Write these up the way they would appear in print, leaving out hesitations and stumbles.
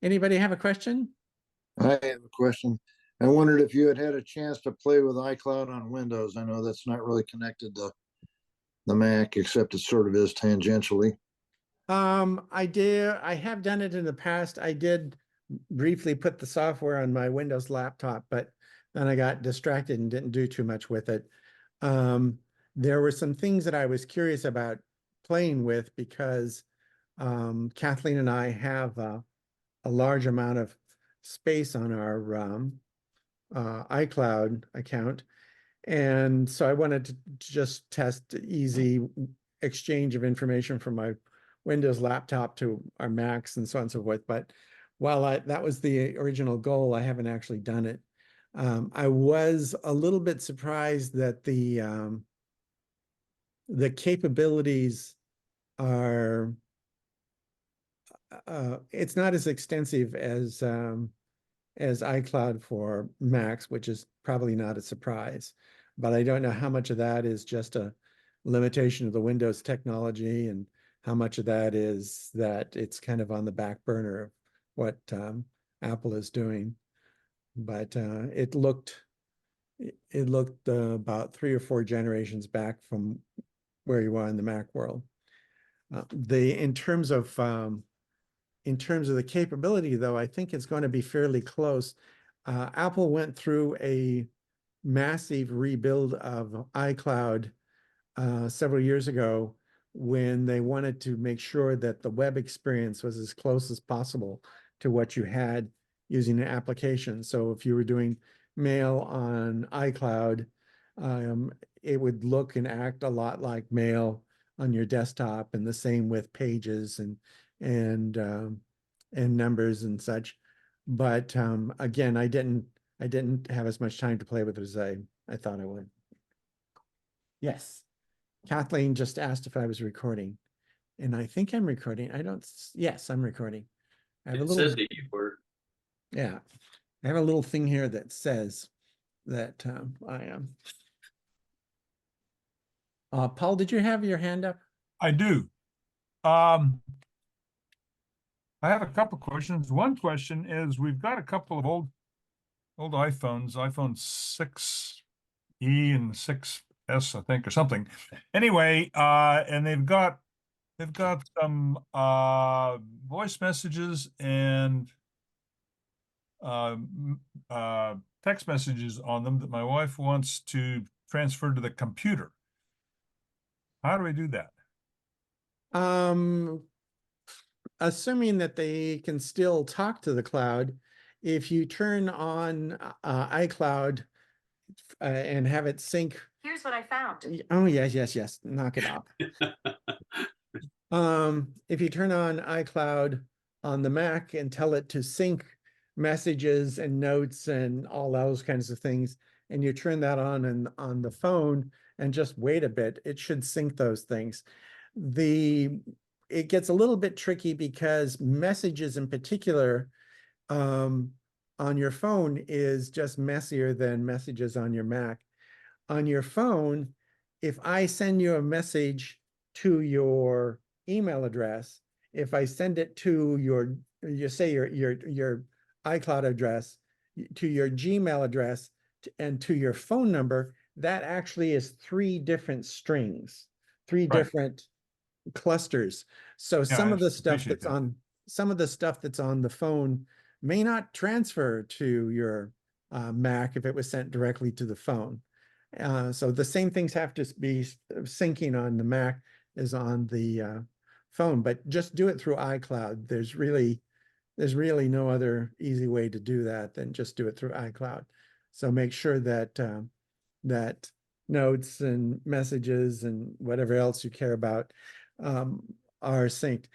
Anybody have a question? I have a question. I wondered if you had had a chance to play with iCloud on Windows. I know that's not really connected to the Mac, except it sort of is tangentially. I did. I have done it in the past. I did briefly put the software on my Windows laptop, but then I got distracted and didn't do too much with it. Um, there were some things that I was curious about playing with because Kathleen and I have a large amount of space on our iCloud account. And so I wanted to just test easy exchange of information from my Windows laptop to our Macs and so on and so forth. But while that was the original goal, I haven't actually done it. I was a little bit surprised that the capabilities are it's not as extensive as iCloud for Macs, which is probably not a surprise. But I don't know how much of that is just a limitation of the Windows technology and how much of that is that it's kind of on the back burner of what Apple is doing. But it looked about 3 or 4 generations back from where you are in the Mac world. In terms of the capability, though, I think it's going to be fairly close. Apple went through a massive rebuild of iCloud several years ago when they wanted to make sure that the web experience was as close as possible to what you had using an application. So if you were doing mail on iCloud, it would look and act a lot like mail on your desktop, and the same with pages and numbers and such. But again, I didn't have as much time to play with it as I thought I would. Yes. Kathleen just asked if I was recording, and I think I'm recording. Yes, I'm recording. I have a It little, said that you were. yeah, I have a little thing here that says that I am. Paul, did you have your hand up? I do. I have a couple questions. One question is, we've got a couple of old iPhones, iPhone 6E and 6S, I think, or something. Anyway, and they've got some voice messages and text messages on them that my wife wants to transfer to the computer. How do we do that? Assuming that they can still talk to the cloud, if you turn on iCloud and have it sync. Here's what I found. Oh, yes. Knock it off. If you turn on iCloud on the Mac and tell it to sync messages and notes and all those kinds of things, and you turn that on the phone and just wait a bit, it should sync those things. It gets a little bit tricky because messages in particular on your phone is just messier than messages on your Mac. On your phone, if I send you a message to your email address, if I send it to your iCloud address, to your Gmail address, and to your phone number, that actually is 3 different strings, 3 different clusters. So some of the stuff that's on the phone may not transfer to your Mac if it was sent directly to the phone. So the same things have to be syncing on the Mac as on the phone, but just do it through iCloud. There's really no other easy way to do that than just do it through iCloud. So make sure that that notes and messages and whatever else you care about are synced.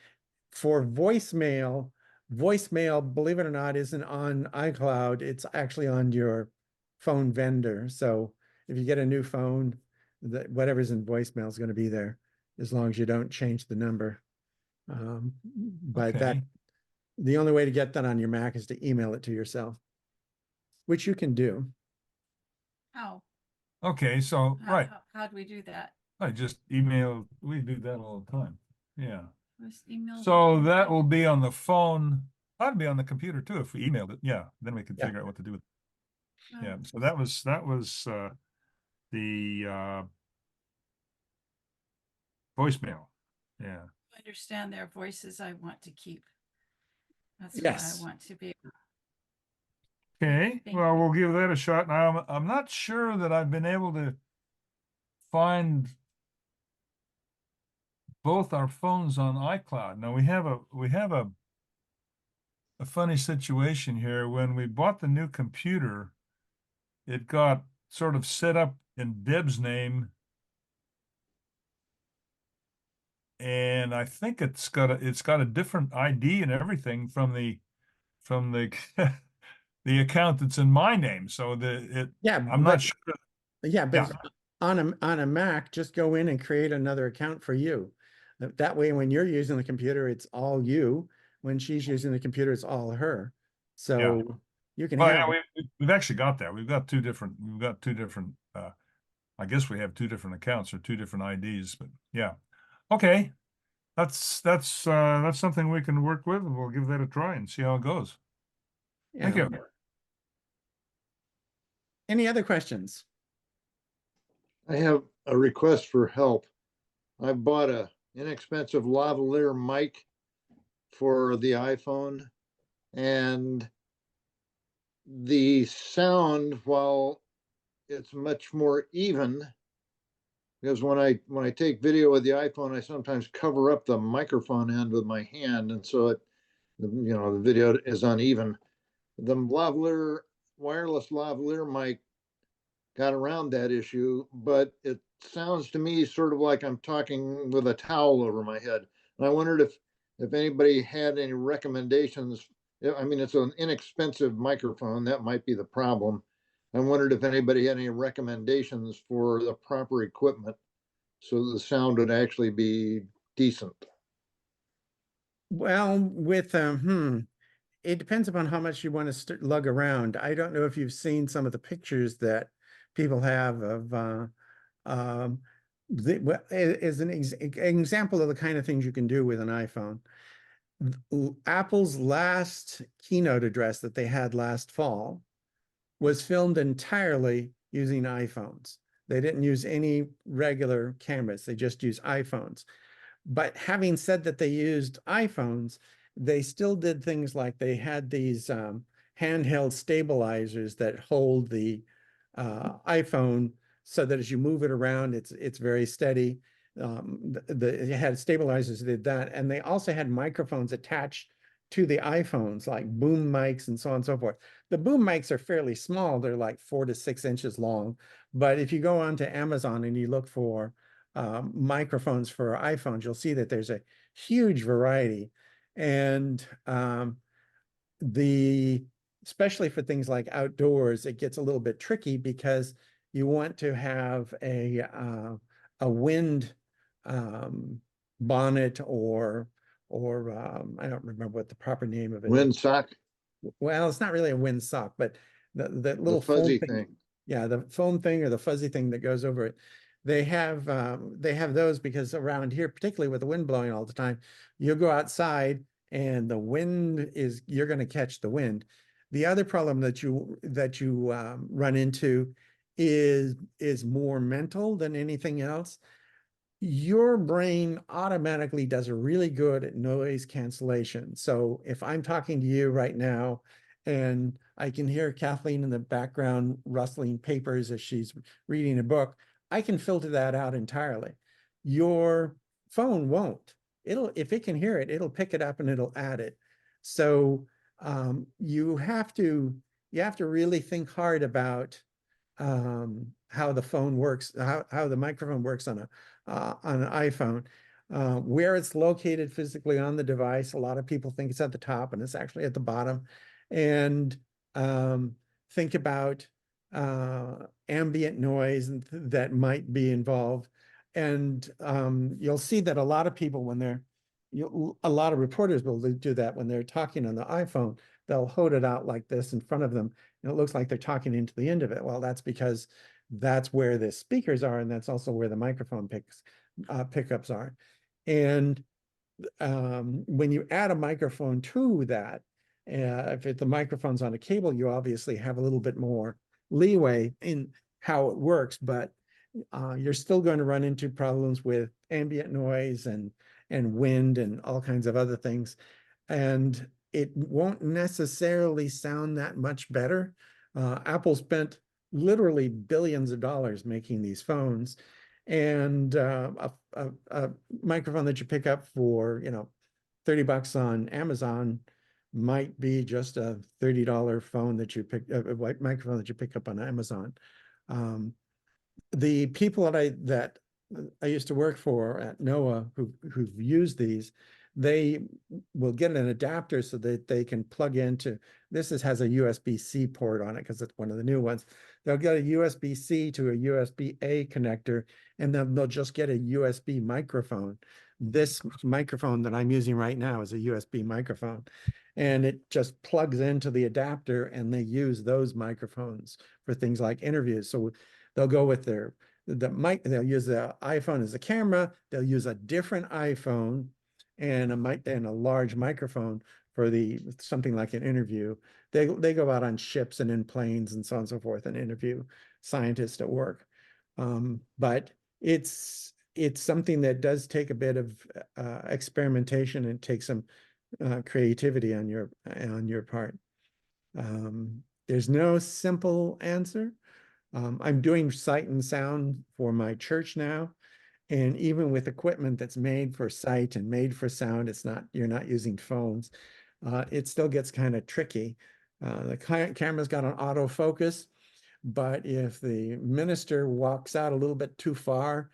For voicemail, believe it or not, isn't on iCloud. It's actually on your phone vendor. So if you get a new phone, whatever's in voicemail is going to be there as long as you don't change the number. But the only way to get that on your Mac is to email it to yourself, which you can do. How? Okay, so How do we do that? I just email. We do that all the time. Yeah. Just email. So that will be on the phone. ought to be on the computer too if we emailed it. Yeah, then we could Yeah. figure out what to do with it. Yeah, Oh, so that was the voicemail. Yeah. understand their voices I want to keep. That's what I Yes. want to be. Okay, Thank well, you. we'll give that a shot. Now, I'm not sure that I've been able to find both our phones on iCloud. Now we have a funny situation here. When we bought the new computer, it got sort of set up in Deb's name. And I think it's got a different ID and everything from the the account that's in my name. So Yeah, I'm not sure. yeah, Yeah. but on a Mac, just go in and create another account for you. That way, when you're using the computer, it's all you. When she's using the computer, it's all her. So you can Well, have, yeah, we've actually got that. We've got two different, I guess we have two different accounts or two different IDs, but yeah. Okay. That's something we can work with, and we'll give that a try and see how it goes. Thank yeah. you. Any other questions? I have a request for help. I bought a inexpensive lavalier mic for the iPhone, and the sound, while it's much more even, because when I take video with the iPhone, I sometimes cover up the microphone end with my hand, and so the video is uneven. The lavalier wireless lavalier mic got around that issue, but it sounds to me sort of like I'm talking with a towel over my head. And I wondered if anybody had any recommendations. I mean, it's an inexpensive microphone. That might be the problem. I wondered if anybody had any recommendations for the proper equipment so the sound would actually be decent. Well, with it depends upon how much you want to lug around. I don't know if you've seen some of the pictures that people have of as an example of the kind of things you can do with an iPhone. Apple's last keynote address that they had last fall was filmed entirely using iPhones. They didn't use any regular cameras. They just used iPhones. But having said that they used iPhones, they still did things like they had these handheld stabilizers that hold the iPhone so that as you move it around, it's very steady. It had stabilizers that did that, and they also had microphones attached to the iPhones, like boom mics and so on and so forth. The boom mics are fairly small; they're like 4 to 6 inches long. But if you go onto Amazon and you look for microphones for iPhones, you'll see that there's a huge variety. And especially for things like outdoors, it gets a little bit tricky because you want to have a wind bonnet or I don't remember what the proper name of it is. Windsock, Well, it's not really a windsock, but the the little fuzzy foam thing. yeah, the foam thing or the fuzzy thing that goes over it. They have those because around here, particularly with the wind blowing all the time, you'll go outside and you're going to catch the wind. The other problem that you run into is more mental than anything else. Your brain automatically does really good at noise cancellation. So if I'm talking to you right now and I can hear Kathleen in the background rustling papers as she's reading a book, I can filter that out entirely. Your phone won't. If it can hear it, it'll pick it up and it'll add it. So you have to really think hard about how the phone works, how the microphone works on an iPhone. Where it's located physically on the device, a lot of people think it's at the top and it's actually at the bottom. And think about ambient noise that might be involved. And you'll see that a lot of people, a lot of reporters will do that when they're talking on the iPhone. They'll hold it out like this in front of them, and it looks like they're talking into the end of it. Well, that's because that's where the speakers are, and that's also where the microphone pickups are. And when you add a microphone to that, If the microphone's on a cable, you obviously have a little bit more leeway in how it works, but you're still going to run into problems with ambient noise and wind and all kinds of other things. And it won't necessarily sound that much better. Apple spent literally billions of dollars making these phones, and a microphone that you pick up for, you know, $30 on Amazon might be just a $30 phone that you pick, a white microphone that you pick up on Amazon. The people that I used to work for at NOAA who've used these, they will get an adapter so that they can plug into, has a USB-C port on it because it's one of the new ones. They'll get a USB-C to a USB-A connector, and then they'll just get a USB microphone. This microphone that I'm using right now is a USB microphone, and it just plugs into the adapter, and they use those microphones for things like interviews. So they'll go with they'll use the iPhone as a camera, they'll use a different iPhone and a large microphone for something like an interview. They go out on ships and in planes and so on and so forth and interview scientists at work. But it's something that does take a bit of experimentation and take some creativity on your part. There's no simple answer. I'm doing sight and sound for my church now. And even with equipment that's made for sight and made for sound, you're not using phones. It still gets kind of tricky. The camera's got an autofocus, but if the minister walks out a little bit too far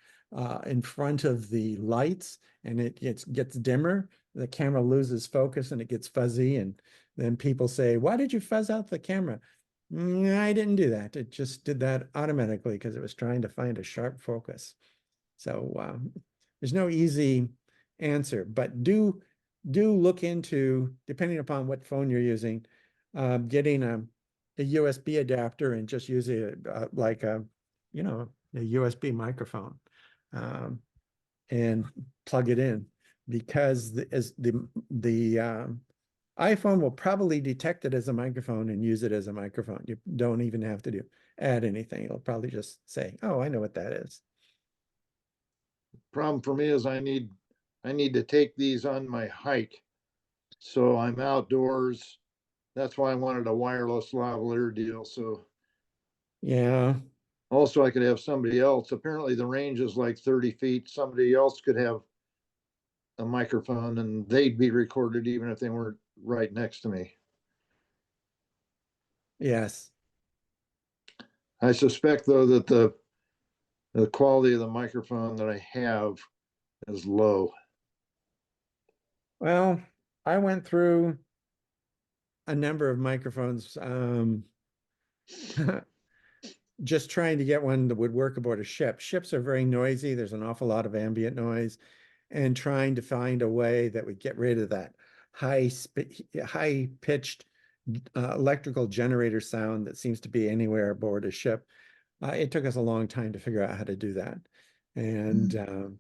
in front of the lights and it gets dimmer, the camera loses focus and it gets fuzzy. And then people say, "Why did you fuzz out the camera?" I didn't do that. It just did that automatically because it was trying to find a sharp focus. So there's no easy answer, but do look into, depending upon what phone you're using, getting a USB adapter and just use it like a USB microphone and plug it in, because the iPhone will probably detect it as a microphone and use it as a microphone. You don't even have to add anything. It'll probably just say, "Oh, I know what that is." Problem for me is I need to take these on my hike. So I'm outdoors. That's why I wanted a wireless lavalier deal. So Yeah. also I could have somebody else. Apparently the range is like 30 feet. Somebody else could have a microphone and they'd be recorded even if they weren't right next to me. Yes. I suspect though that the quality of the microphone that I have is low. Well, I went through a number of microphones, just trying to get one that would work aboard a ship. Ships are very noisy. There's an awful lot of ambient noise, and trying to find a way that would get rid of that high-pitched electrical generator sound that seems to be anywhere aboard a ship. It took us a long time to figure out how to do that. And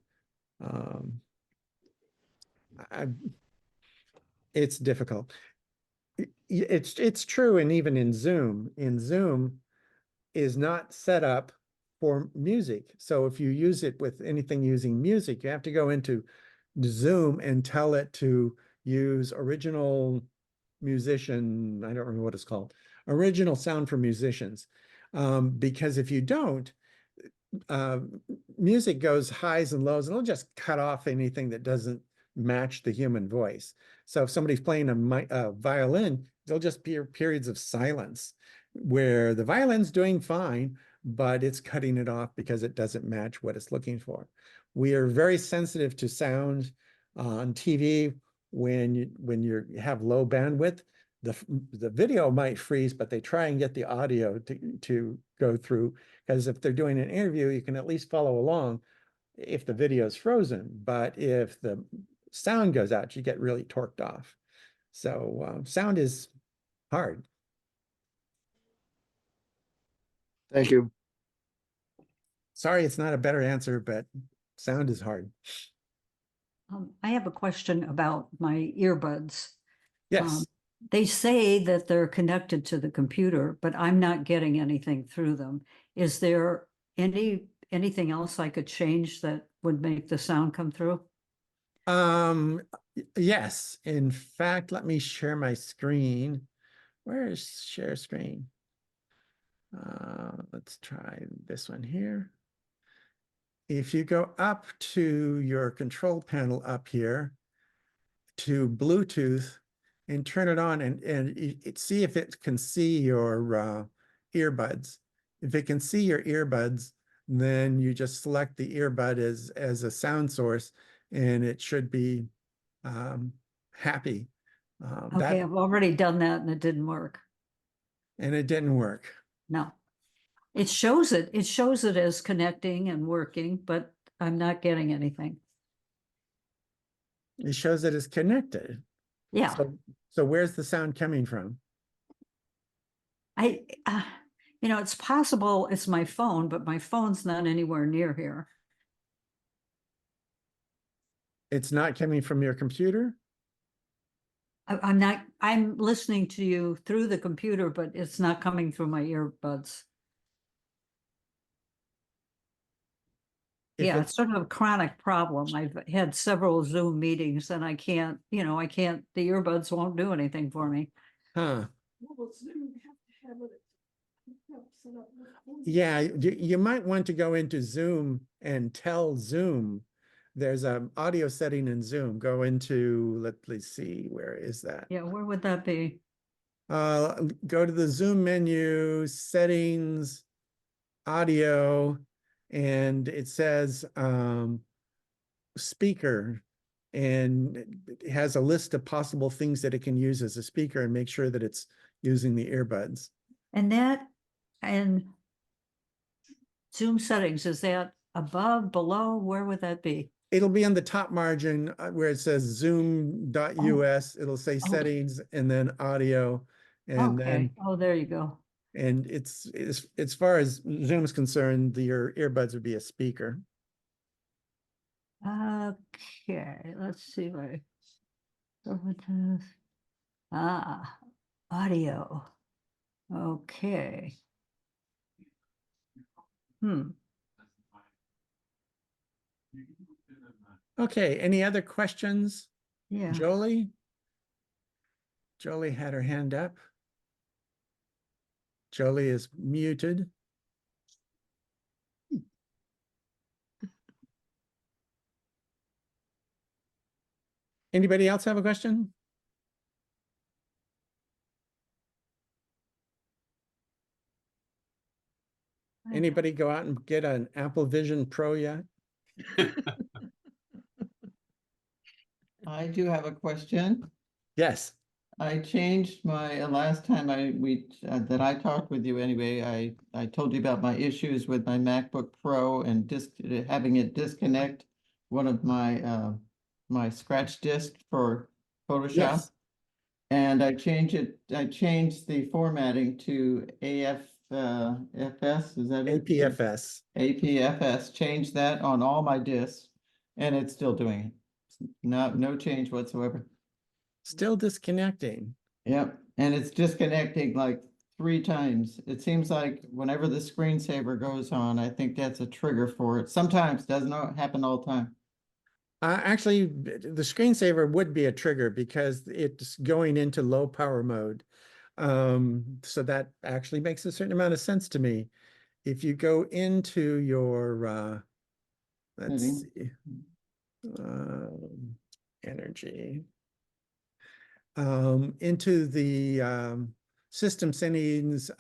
it's difficult. It's true, and even in Zoom is not set up for music. So if you use it with anything using music, you have to go into Zoom and tell it to use original musician, I don't remember what it's called, original sound for musicians. Because if you don't, music goes highs and lows, and it'll just cut off anything that doesn't match the human voice. So if somebody's playing a violin, there'll just be periods of silence where the violin's doing fine, but it's cutting it off because it doesn't match what it's looking for. We are very sensitive to sound on TV. When you have low bandwidth, the video might freeze, but they try and get the audio to go through, because if they're doing an interview, you can at least follow along if the video is frozen. But if the sound goes out, you get really torqued off. So sound is hard. Thank you. Sorry, it's not a better answer, but sound is hard. I have a question about my earbuds. Yes. they say that they're connected to the computer, but I'm not getting anything through them. Is there anything else I could change that would make the sound come through? Yes, in fact, let me share my screen. Where is share screen? Let's try this one here. If you go up to your control panel up here to Bluetooth and turn it on and see if it can see your earbuds. If it can see your earbuds, then you just select the earbud as a sound source and it should be happy. Okay, I've already done that and it didn't work. And it didn't work. No. It shows it as connecting and working, but I'm not getting anything. It shows that it's connected. Yeah, So where's the sound coming from? it's possible it's my phone, but my phone's not anywhere near here. It's not coming from your computer? I'm listening to you through the computer, but it's not coming through my earbuds. Yeah, it's sort of a chronic problem. I've had several Zoom meetings and I can't, the earbuds won't do anything for me. Huh. Yeah, you might want to go into Zoom and tell Zoom. There's an audio setting in Zoom. Go into, let's see, where is that? Yeah, where would that be? Go to the Zoom menu, settings, audio, and it says speaker, and it has a list of possible things that it can use as a speaker and make sure that it's using the earbuds. And Zoom settings, is that above, below? Where would that be? It'll be on the top margin where it says zoom.us. It'll say settings and then audio. And Okay. then, Oh, there you go. and it's as far as Zoom is concerned, your earbuds would be a speaker. Okay, let's see where. Audio. Okay. Okay, any other questions? Yeah. Jolie? Jolie had her hand up. Jolie is muted. Anybody else have a question? Anybody go out and get an Apple Vision Pro yet? I do have a question. Yes. I changed my, last time that I talked with you anyway, I told you about my issues with my MacBook Pro and having it disconnect one of my, my scratch disk for Photoshop. Yes. And I changed the formatting to FS, is that it? APFS. APFS, changed that on all my disks, and it's still doing it. No change whatsoever. Still disconnecting. Yep, and it's disconnecting like 3 times. It seems like whenever the screensaver goes on, I think that's a trigger for it. Sometimes, doesn't happen all the time. Actually, the screensaver would be a trigger because it's going into low power mode. So that actually makes a certain amount of sense to me. If you go into your, let's see, energy, into the system settings,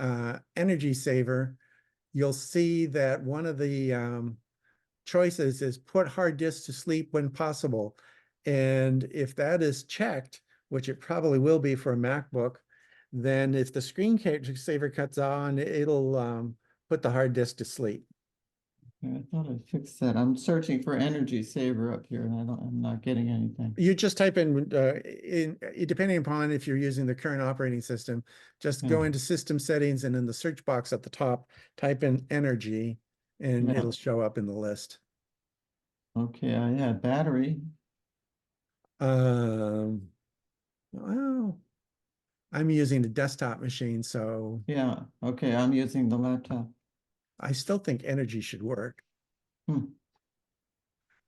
energy saver, you'll see that one of the choices is put hard disk to sleep when possible. And if that is checked, which it probably will be for a MacBook, then if the screensaver cuts on, it'll put the hard disk to sleep. I thought I fixed that. I'm searching for energy saver up here and I'm not getting anything. You just type in, depending upon if you're using the current operating system, just go into system settings and in the search box at the top, type in energy and it'll show up in the list. Okay, yeah, battery. Well, I'm using the desktop machine, so Yeah, okay, I'm using the laptop. I still think energy should work. Hmm.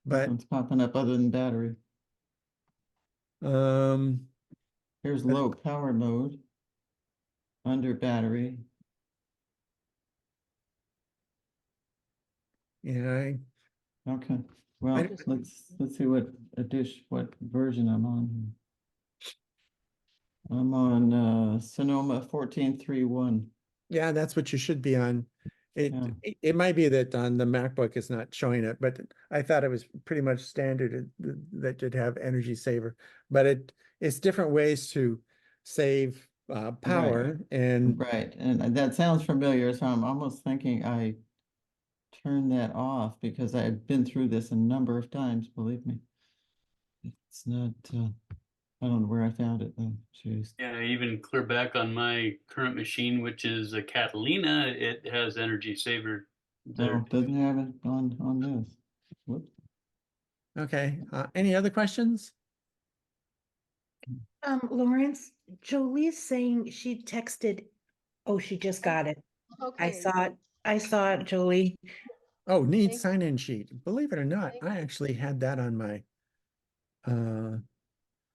But Nothing's popping up other than battery. um, Here's But- low power mode. Under battery. yeah, Okay, well, I- let's see what what version I'm on. I'm on Sonoma 14.3.1. yeah, that's what you should be on. Yeah. It might be that on the MacBook it's not showing it, but I thought it was pretty much standard that you'd have energy saver. But it's different ways to save power and Right, and that sounds familiar, so I'm almost thinking I turned that off because I've been through this a number of times, believe me. It's not, I don't know where I found it though, jeez. Yeah, even clear back on my current machine, which is a Catalina, it has energy saver there. No, doesn't have it on this. Whoops. okay. Any other questions? Lawrence, Jolie's saying she texted, oh, she just got it. Okay. I saw it, Jolie. Oh, need Thank- sign-in sheet. Believe it or not, Thank I actually had that on my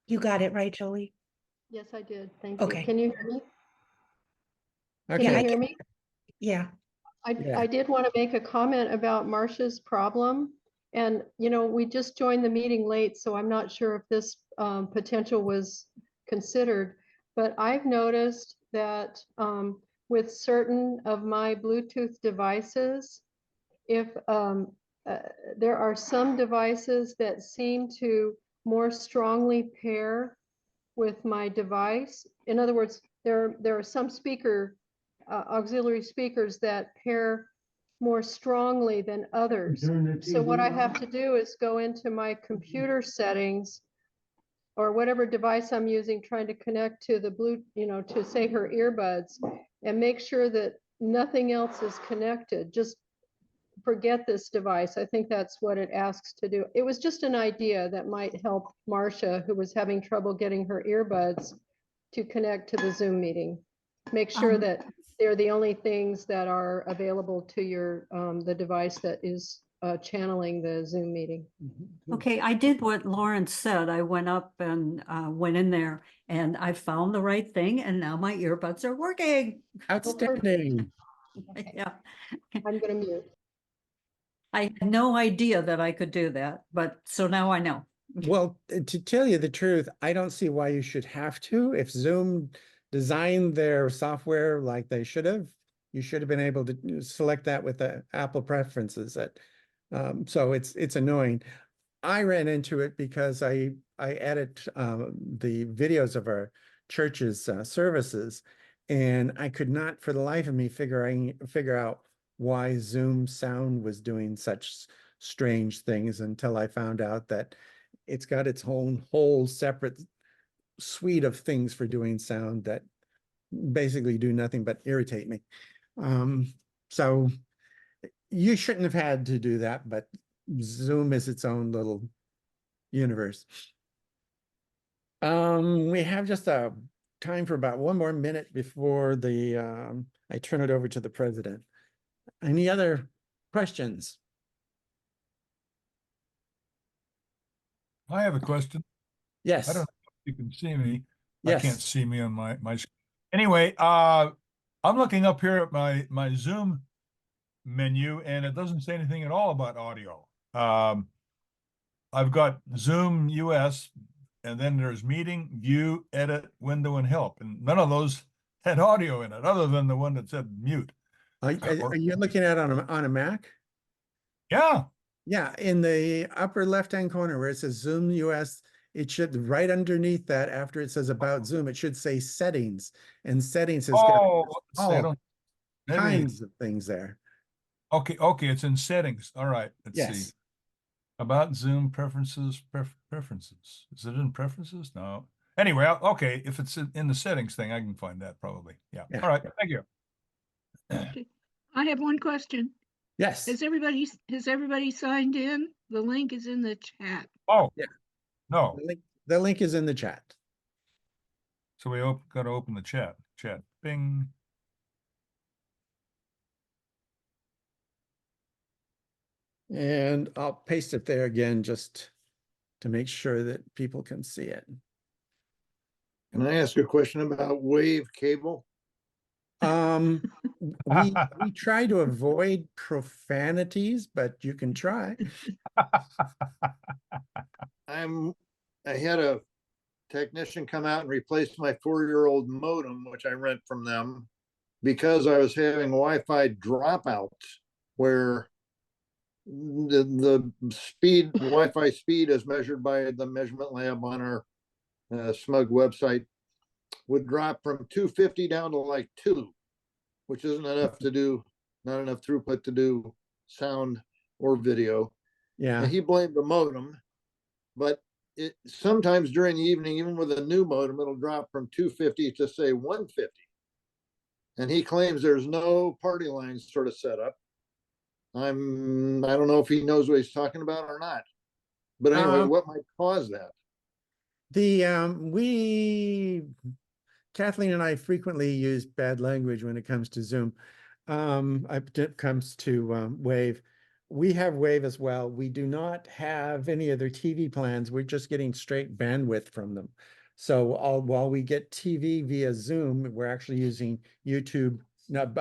You got it, right, Jolie? Yes, I did. Thank you. Okay. Can you hear me? Can okay. you hear me? Yeah. Yeah. I did want to make a comment about Marcia's problem. And, you know, we just joined the meeting late, so I'm not sure if this potential was considered. But I've noticed that with certain of my Bluetooth devices, if there are some devices that seem to more strongly pair with my device. In other words, there are some auxiliary speakers that pair more strongly than others. So what I have to do is go into my computer settings or whatever device I'm using, trying to connect to the to say her earbuds, and make sure that nothing else is connected. Just forget this device. I think that's what it asks to do. It was just an idea that might help Marcia, who was having trouble getting her earbuds to connect to the Zoom meeting. Make sure that they're the only things that are available to your the device that is channeling the Zoom meeting. Okay, I did what Lawrence said. I went up and went in there and I found the right thing and now my earbuds are working. Outstanding. Yeah, I'm gonna mute. I had no idea that I could do that, but so now I know. Well, to tell you the truth, I don't see why you should have to. If Zoom designed their software like they should have, you should have been able to select that with the Apple preferences. So it's annoying. I ran into it because I edit the videos of our church's services, and I could not for the life of me figure out why Zoom sound was doing such strange things until I found out that it's got its own whole separate suite of things for doing sound that basically do nothing but irritate me. So you shouldn't have had to do that, but Zoom is its own little universe. We have just a time for about one more minute before I turn it over to the president. Any other questions? I have a question. Yes. I don't know if you can see me. Yes. I can't see me on my screen. Anyway, I'm looking up here at my Zoom menu and it doesn't say anything at all about audio. I've got Zoom US and then there's meeting, view, edit, window, and help. And none of those had audio in it other than the one that said mute. Are you looking at it on a Mac? Yeah. Yeah, in the upper left-hand corner where it says Zoom US, it should, right underneath that, after it says about Zoom, it should say settings. And settings has got Oh, let's see, I all don't, maybe, kinds of things there. okay, it's in settings. All right, let's see. Yes. About Zoom preferences, preferences. Is it in preferences? No. Anyway, okay, if it's in the settings thing, I can find that probably. Yeah. Yeah. All right, thank you. I have one question. Yes. Has everybody signed in? The link is in the chat. Oh, Yeah. no. The link is in the chat. So we got to open the chat. Bing. And I'll paste it there again, just to make sure that people can see it. Can I ask a question about wave cable? We try to avoid profanities, but you can try. I had a technician come out and replace my 4-year-old modem, which I rent from them, because I was having Wi-Fi dropouts where the speed, Wi-Fi speed as measured by the measurement lab on our SMUG website would drop from 250 down to like 2, which isn't enough to do, not enough throughput to do sound or video. Yeah. And he blamed the modem, but it sometimes during the evening, even with a new modem, it'll drop from 250 to say 150. And he claims there's no party lines sort of set up. I don't know if he knows what he's talking about or not. But anyway, what might cause that? Kathleen and I frequently use bad language when it comes to Zoom. It comes to Wave. We have Wave as well. We do not have any other TV plans. We're just getting straight bandwidth from them. So while we get TV via Zoom, we're actually using YouTube, not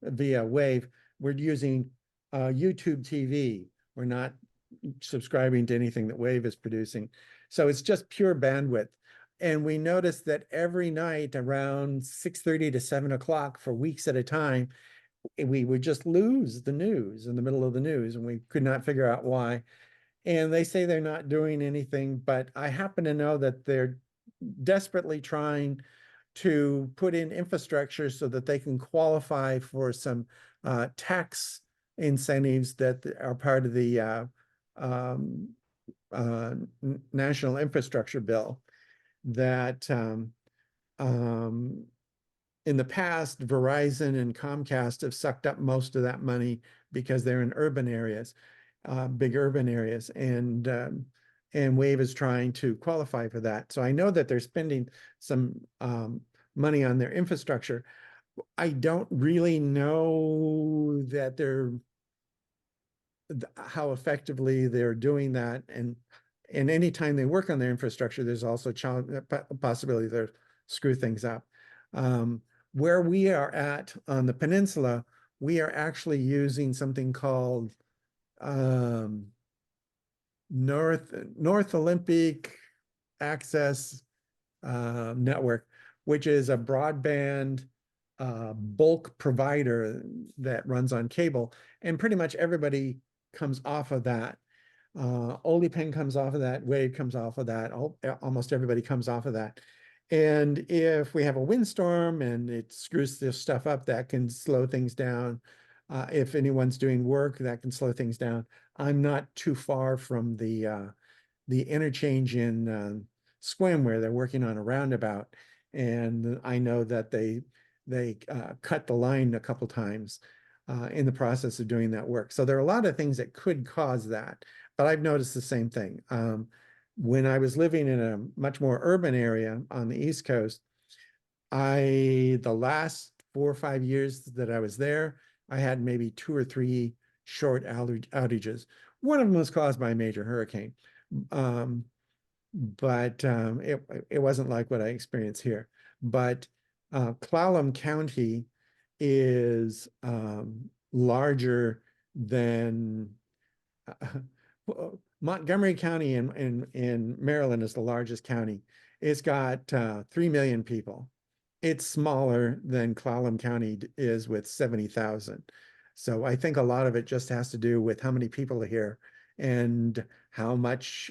via Wave. We're using YouTube TV. We're not subscribing to anything that Wave is producing. So it's just pure bandwidth. And we noticed that every night around 6:30 to 7 o'clock for weeks at a time, we would just lose the news in the middle of the news, and we could not figure out why. And they say they're not doing anything, but I happen to know that they're desperately trying to put in infrastructure so that they can qualify for some tax incentives that are part of the national infrastructure bill. That in the past, Verizon and Comcast have sucked up most of that money because they're in urban areas, big urban areas, and Wave is trying to qualify for that. So I know that they're spending some money on their infrastructure. I don't really know that how effectively they're doing that, and anytime they work on their infrastructure, there's also a possibility they'll screw things up. Where we are at on the peninsula, we are actually using something called North Olympic Access Network, which is a broadband bulk provider that runs on cable, and pretty much everybody comes off of that. Olipen comes off of that, Wave comes off of that, almost everybody comes off of that. And if we have a windstorm and it screws this stuff up, that can slow things down. If anyone's doing work, that can slow things down. I'm not too far from the interchange in Squim where they're working on a roundabout, and I know that they cut the line a couple times in the process of doing that work. So there are a lot of things that could cause that, but I've noticed the same thing. When I was living in a much more urban area on the East Coast, the last 4 or 5 years that I was there, I had maybe 2 or 3 short outages. One of them was caused by a major hurricane, but it wasn't like what I experienced here. But Clallam County is larger than Montgomery County in Maryland is the largest county. It's got 3 million people. It's smaller than Clallam County is with 70,000. So I think a lot of it just has to do with how many people are here and how much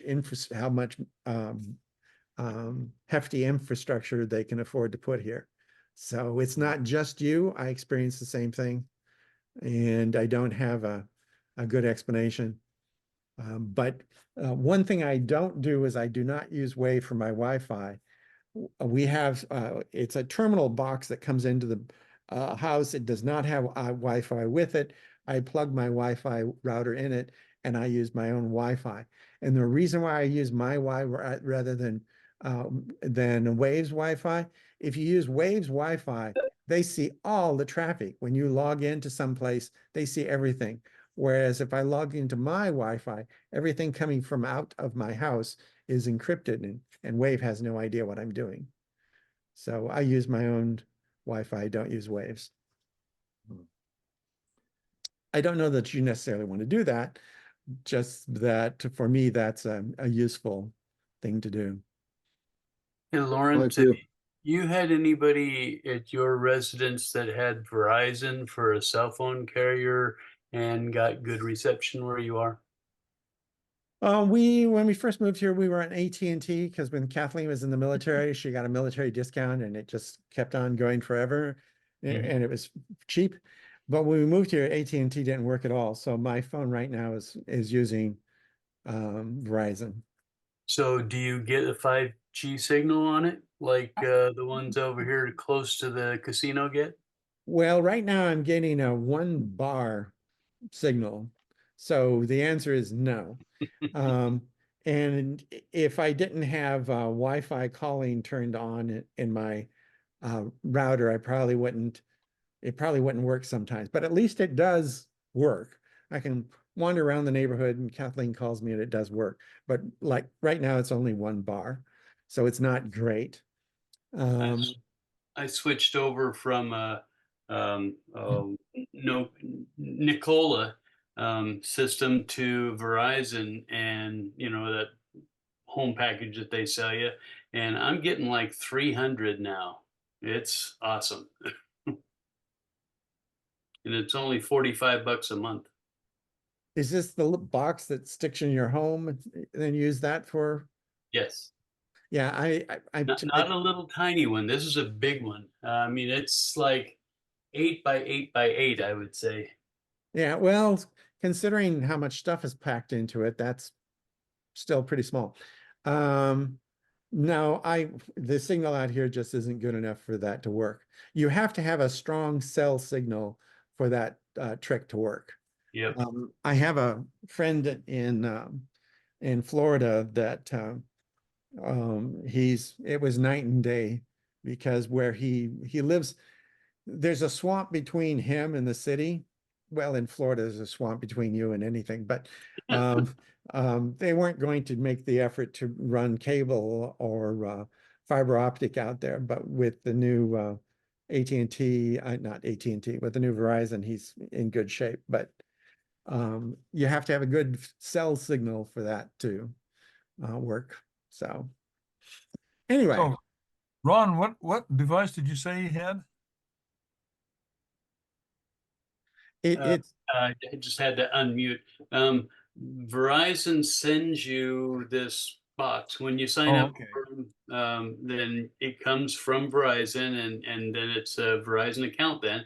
hefty infrastructure they can afford to put here. So it's not just you. I experienced the same thing, and I don't have a good explanation. But one thing I don't do is I do not use Wave for my Wi-Fi. We have, it's a terminal box that comes into the house. It does not have Wi-Fi with it. I plug my Wi-Fi router in it, and I use my own Wi-Fi. And the reason why I use my Wi-Fi rather than than Waves Wi-Fi. If you use Waves Wi-Fi, they see all the traffic. When you log into someplace, they see everything. Whereas if I log into my Wi-Fi, everything coming from out of my house is encrypted, and Wave has no idea what I'm doing. So I use my own Wi-Fi, don't use Waves. I don't know that you necessarily want to do that, just that for me, that's a useful thing to do. Hey, Lawrence, Like have you had anybody at your residence that had Verizon for a cell phone carrier and got good reception where you are? When we first moved here, we were on AT&T because when Kathleen was in the military, she got a military discount and it just kept on going forever, and it was cheap. But when we moved here, AT&T didn't work at all. So my phone right now is using Verizon. So do you get a 5G signal on it like the ones over here close to the casino get? Well, right now I'm getting a 1 bar signal. So the answer is no. And if I didn't have Wi-Fi calling turned on in my router, it probably wouldn't work sometimes, but at least it does work. I can wander around the neighborhood and Kathleen calls me and it does work. But like right now, it's only 1 bar, so it's not great. I switched over from no Nicola system to Verizon, and you know that home package that they sell you, and I'm getting like 300 now. It's awesome. And it's only $45 a month. Is this the box that sticks in your home and then use that for? Yes. Yeah, Not a little tiny one. This is a big one. I mean, it's like 8 by 8 by 8, I would say. yeah, well, considering how much stuff is packed into it, that's still pretty small. No, the signal out here just isn't good enough for that to work. You have to have a strong cell signal for that trick to work. Yep. I have a friend in Florida that it was night and day because where he lives, there's a swamp between him and the city. Well, in Florida, there's a swamp between you and anything, but they weren't going to make the effort to run cable or fiber optic out there. But with the new AT&T, not AT&T, with the new Verizon, he's in good shape. But you have to have a good cell signal for that to work. So anyway. So, Ron, what device did you say you had? It's I just had to unmute. Verizon sends you this box when you sign up. Okay. Then it comes from Verizon, and then it's a Verizon account. Then,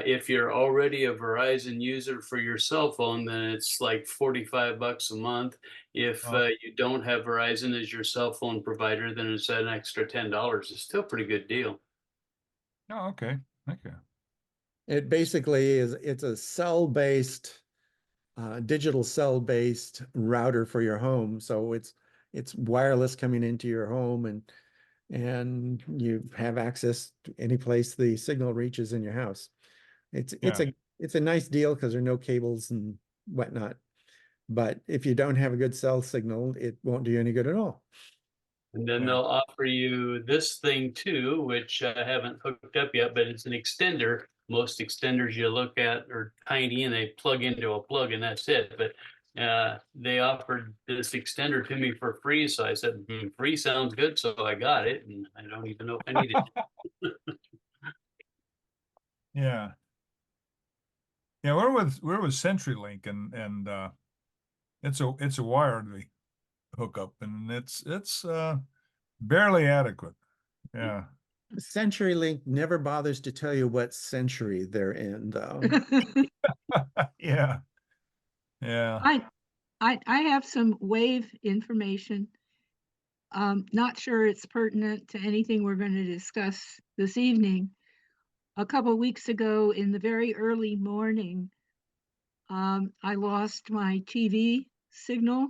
if you're already a Verizon user for your cell phone, then it's like $45 a month. If you don't have Verizon as your cell phone provider, then it's an extra $10. It's still a pretty good deal. Oh, okay. Okay. It basically it's a cell-based, digital cell-based router for your home. So it's wireless coming into your home, and you have access to any place the signal reaches in your house. It's a nice deal because there are no cables and whatnot. But if you don't have a good cell signal, it won't do you any good at all. And then they'll offer you this thing too, which I haven't hooked up yet, but it's an extender. Most extenders you look at are tiny and they plug into a plug and that's it. But they offered this extender to me for free. So I said, free sounds good. So I got it and I don't even know if I need it. Yeah. Yeah, we're with CenturyLink and it's a wired hookup and it's barely adequate. Yeah. CenturyLink never bothers to tell you what century they're in, though. Yeah. Yeah. I have some wave information. Not sure it's pertinent to anything we're going to discuss this evening. A couple weeks ago in the very early morning, I lost my TV signal.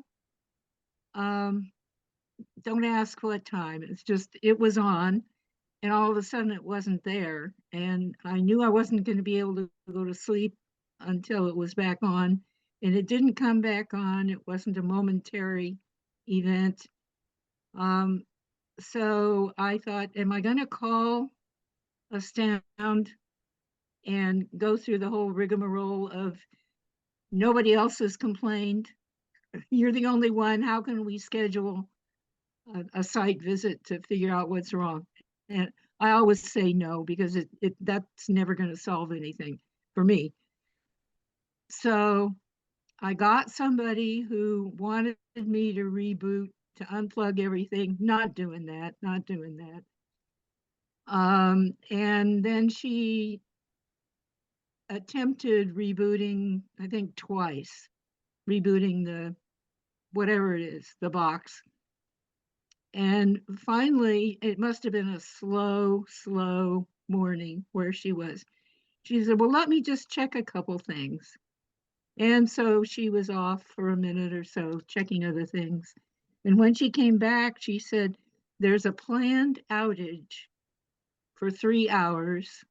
don't ask what time. It's just, it was on and all of a sudden it wasn't there. And I knew I wasn't going to be able to go to sleep until it was back on. And it didn't come back on. It wasn't a momentary event. So I thought, am I going to call Astound and go through the whole rigmarole of nobody else has complained? You're the only one. How can we schedule a site visit to figure out what's wrong? And I always say no, because that's never going to solve anything for me. So I got somebody who wanted me to reboot, to unplug everything. Not doing that, not doing that. And then she attempted rebooting, I think twice, rebooting the, whatever it is, the box. And finally, it must have been a slow morning where she was. She said, well, let me just check a couple things. And so she was off for a minute or so, checking other things. And when she came back, she said, there's a planned outage for 3 hours.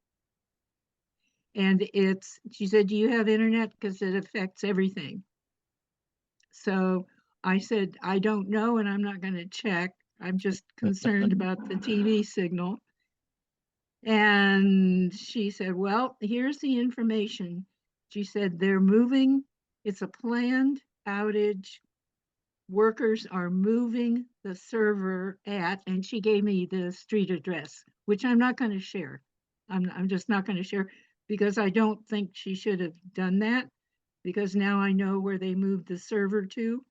And she said, do you have internet? Because it affects everything. So I said, I don't know, and I'm not going to check. I'm just concerned about the TV signal. And she said, well, here's the information. She said, they're moving. It's a planned outage. Workers are moving the server at, and she gave me the street address, which I'm not going to share. I'm just not going to share, because I don't think she should have done that, because now I know where they moved the server to.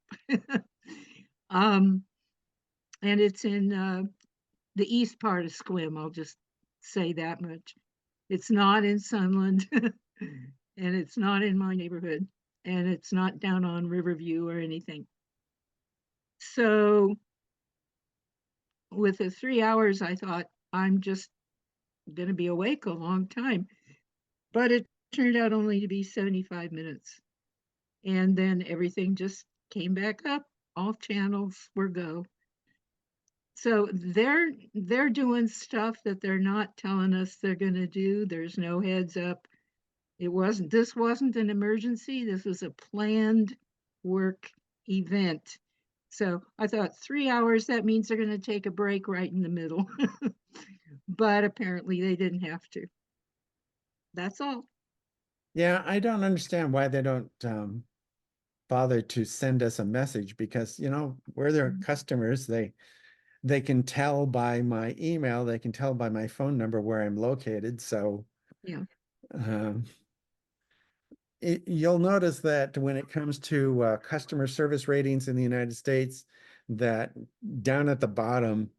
And it's in the east part of Squim. I'll just say that much. It's not in Sunland, and it's not in my neighborhood, and it's not down on Riverview or anything. So with the 3 hours, I thought, I'm just going to be awake a long time. But it turned out only to be 75 minutes. And then everything just came back up. All channels were go. So they're doing stuff that they're not telling us they're going to do. There's no heads up. This wasn't an emergency. This was a planned work event. So I thought 3 hours, that means they're going to take a break right in the middle. But apparently they didn't have to. That's all. Yeah, I don't understand why they don't bother to send us a message, because, we're their customers. They can tell by my email, they can tell by my phone number where I'm located. So yeah, you'll notice that when it comes to customer service ratings in the United States, that down at the bottom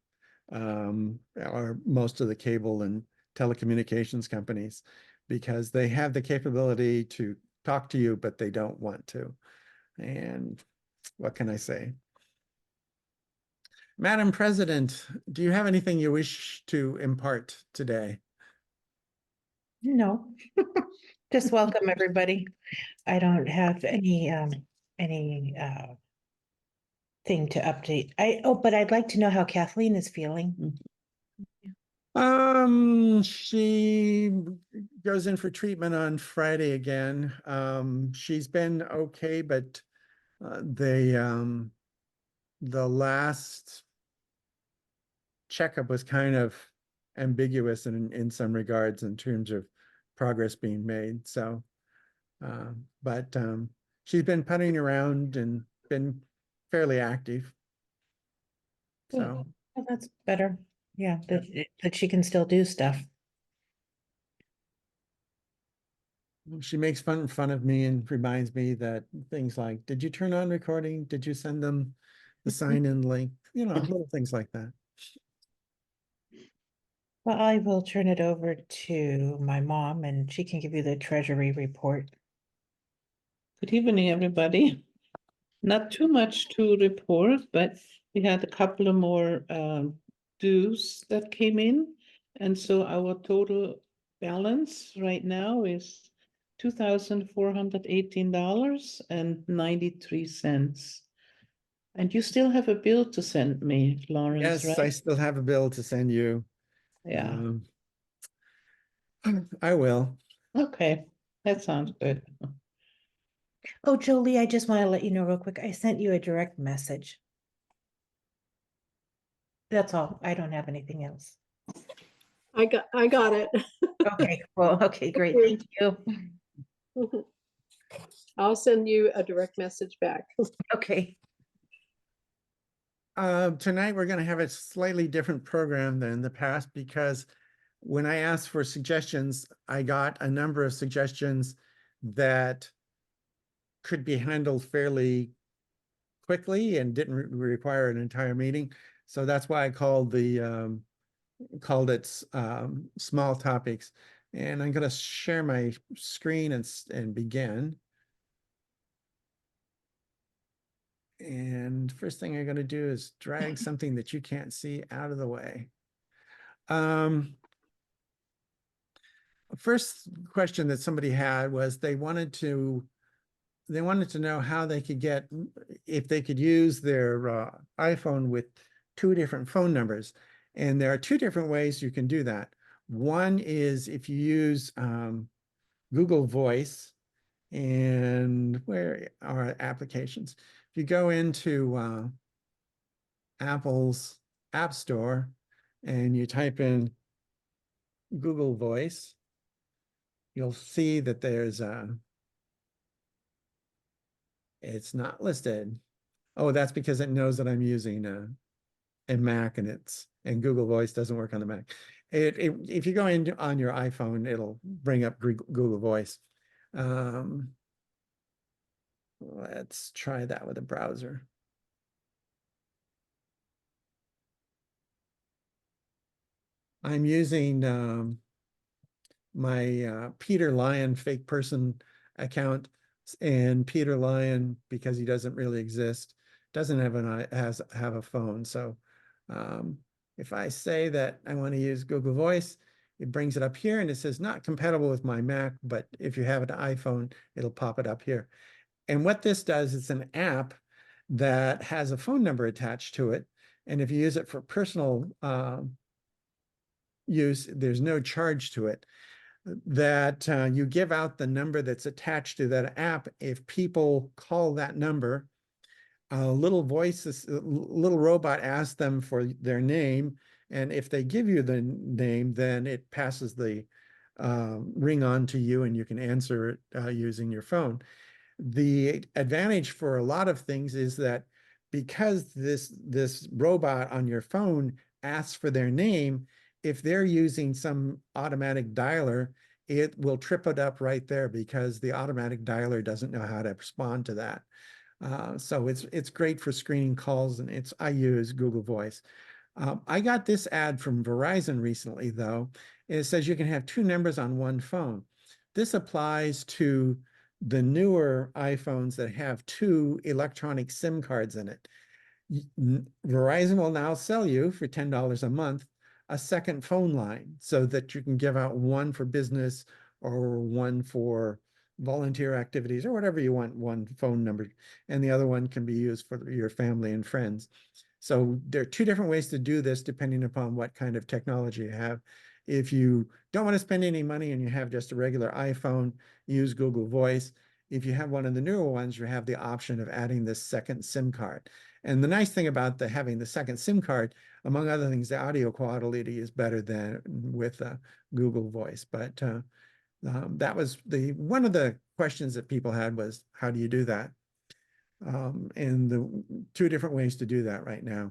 are most of the cable and telecommunications companies, because they have the capability to talk to you, but they don't want to. And what can I say? Madam President, do you have anything you wish to impart today? No, just welcome everybody. I don't have any thing to update. But I'd like to know how Kathleen is feeling. She goes in for treatment on Friday again. She's been okay, but the last checkup was kind of ambiguous in some regards in terms of progress being made. So, but she's been putting around and been fairly active. So Well, that's better. Yeah, that she can still do stuff. she makes fun of me and reminds me that things like, did you turn on recording? Did you send them the sign-in link? Little things like that. Well, I will turn it over to my mom and she can give you the treasury report. Good evening, everybody. Not too much to report, but we had a couple of more dues that came in. And so our total balance right now is $2,418.93. And you still have a bill to send me, Lawrence, Yes, I right? still have a bill to send you. Yeah, Um, I will. okay, that sounds good. Oh, Jolie, I just want to let you know real quick, I sent you a direct message. That's all. I don't have anything else. I got it. Okay, well, okay, great. you. Thank you. I'll send you a direct message back. Okay. Tonight, we're going to have a slightly different program than the past because when I asked for suggestions, I got a number of suggestions that could be handled fairly quickly and didn't require an entire meeting. So that's why I called it small topics. And I'm going to share my screen and begin. And first thing I'm going to do is drag something that you can't see out of the way. First question that somebody had was they wanted to know how they could get, if they could use their iPhone with two different phone numbers. And there are two different ways you can do that. One is if you use Google Voice, and where are applications? If you go into Apple's App Store and you type in Google Voice, you'll see that there's it's not listed. Oh, that's because it knows that I'm using a Mac and Google Voice doesn't work on the Mac. If you go in on your iPhone, it'll bring up Google Voice. Let's try that with a browser. I'm using my Peter Lyon fake person account, and Peter Lyon, because he doesn't really exist, doesn't have a phone. So if I say that I want to use Google Voice, it brings it up here and it says not compatible with my Mac, but if you have an iPhone, it'll pop it up here. And what this does, it's an app that has a phone number attached to it. And if you use it for personal use, there's no charge to it. That you give out the number that's attached to that app. If people call that number, a little robot asks them for their name. And if they give you the name, then it passes the ring on to you and you can answer it using your phone. The advantage for a lot of things is that because this robot on your phone asks for their name, if they're using some automatic dialer, it will trip it up right there because the automatic dialer doesn't know how to respond to that. So it's great for screening calls, and I use Google Voice. I got this ad from Verizon recently, though. It says you can have two numbers on one phone. This applies to the newer iPhones that have two electronic SIM cards in it. Verizon will now sell you for $10 a month a second phone line so that you can give out one for business or one for volunteer activities or whatever you want, one phone number, and the other one can be used for your family and friends. So there are two different ways to do this depending upon what kind of technology you have. If you don't want to spend any money and you have just a regular iPhone, use Google Voice. If you have one of the newer ones, you have the option of adding this second SIM card. And the nice thing about having the second SIM card, among other things, the audio quality is better than with Google Voice. But that was one of the questions that people had was, how do you do that? And the two different ways to do that right now.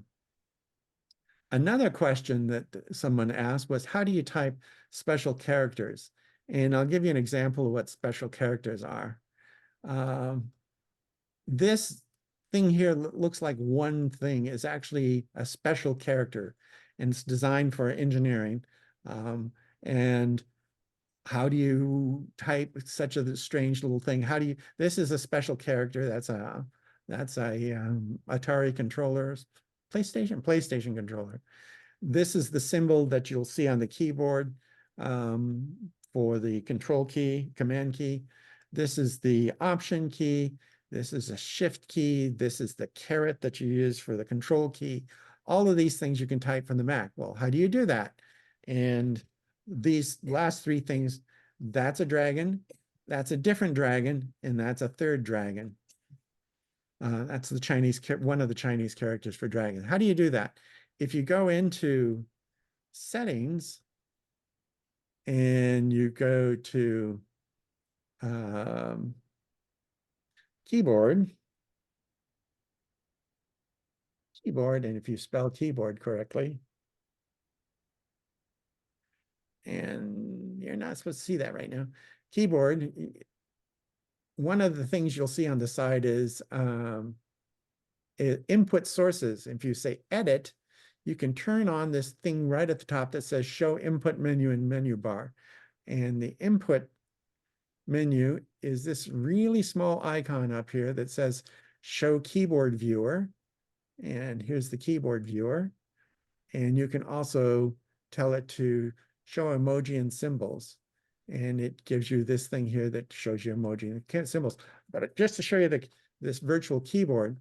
Another question that someone asked was, how do you type special characters? And I'll give you an example of what special characters are. This thing here looks like one thing is actually a special character, and it's designed for engineering. And how do you type such a strange little thing? This is a special character. That's a Atari controller, PlayStation controller. This is the symbol that you'll see on the keyboard for the control key, command key. This is the option key. This is a shift key. This is the caret that you use for the control key. All of these things you can type from the Mac. Well, how do you do that? And these last three things, that's a dragon, that's a different dragon, and that's a third dragon. That's the Chinese, one of the Chinese characters for dragon. How do you do that? If you go into settings and you go to keyboard, and if you spell keyboard correctly, and you're not supposed to see that right now, keyboard, one of the things you'll see on the side is input sources. If you say edit, you can turn on this thing right at the top that says show input menu and menu bar. And the input menu is this really small icon up here that says show keyboard viewer. And here's the keyboard viewer. And you can also tell it to show emoji and symbols. And it gives you this thing here that shows you emoji and symbols. But just to show you this virtual keyboard,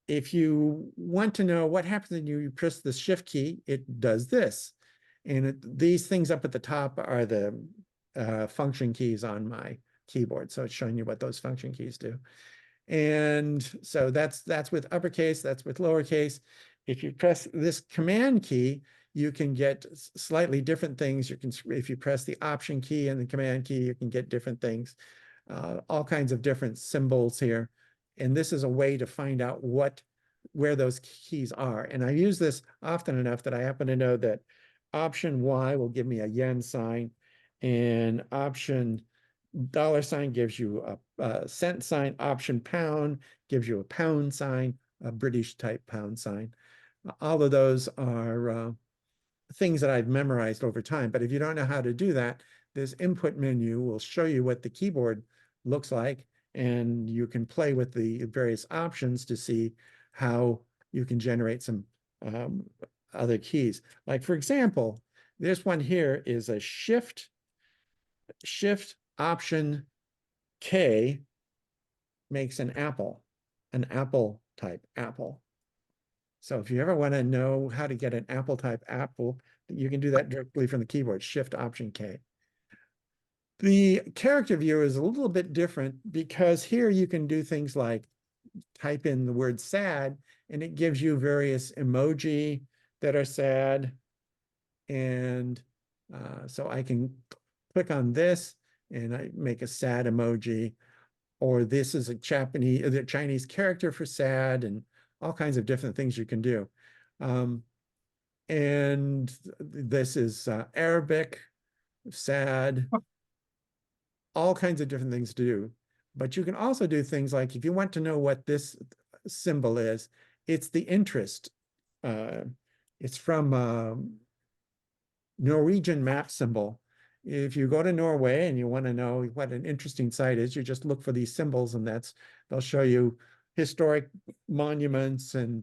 if you want to know what happens when you press the shift key, it does this. And these things up at the top are the function keys on my keyboard. So it's showing you what those function keys do. And so that's with uppercase, that's with lowercase. If you press this command key, you can get slightly different things. You can, if you press the option key and the command key, you can get different things, all kinds of different symbols here. And this is a way to find out where those keys are. And I use this often enough that I happen to know that option Y will give me a yen sign, and option $ gives you a cent sign, option pound gives you a pound sign, a British type pound sign. All of those are things that I've memorized over time. But if you don't know how to do that, this input menu will show you what the keyboard looks like, and you can play with the various options to see how you can generate some other keys. Like, for example, this one here is a shift option K makes an apple type apple. So if you ever want to know how to get an apple type apple, you can do that directly from the keyboard, shift option K. The character view is a little bit different because here you can do things like type in the word sad, and it gives you various emoji that are sad. And so I can click on this and I make a sad emoji, or this is a Chinese character for sad, and all kinds of different things you can do. And this is Arabic, sad, all kinds of different things to do. But you can also do things like, if you want to know what this symbol is, it's the interest. It's from Norwegian map symbol. If you go to Norway and you want to know what an interesting site is, you just look for these symbols, and they'll show you historic monuments and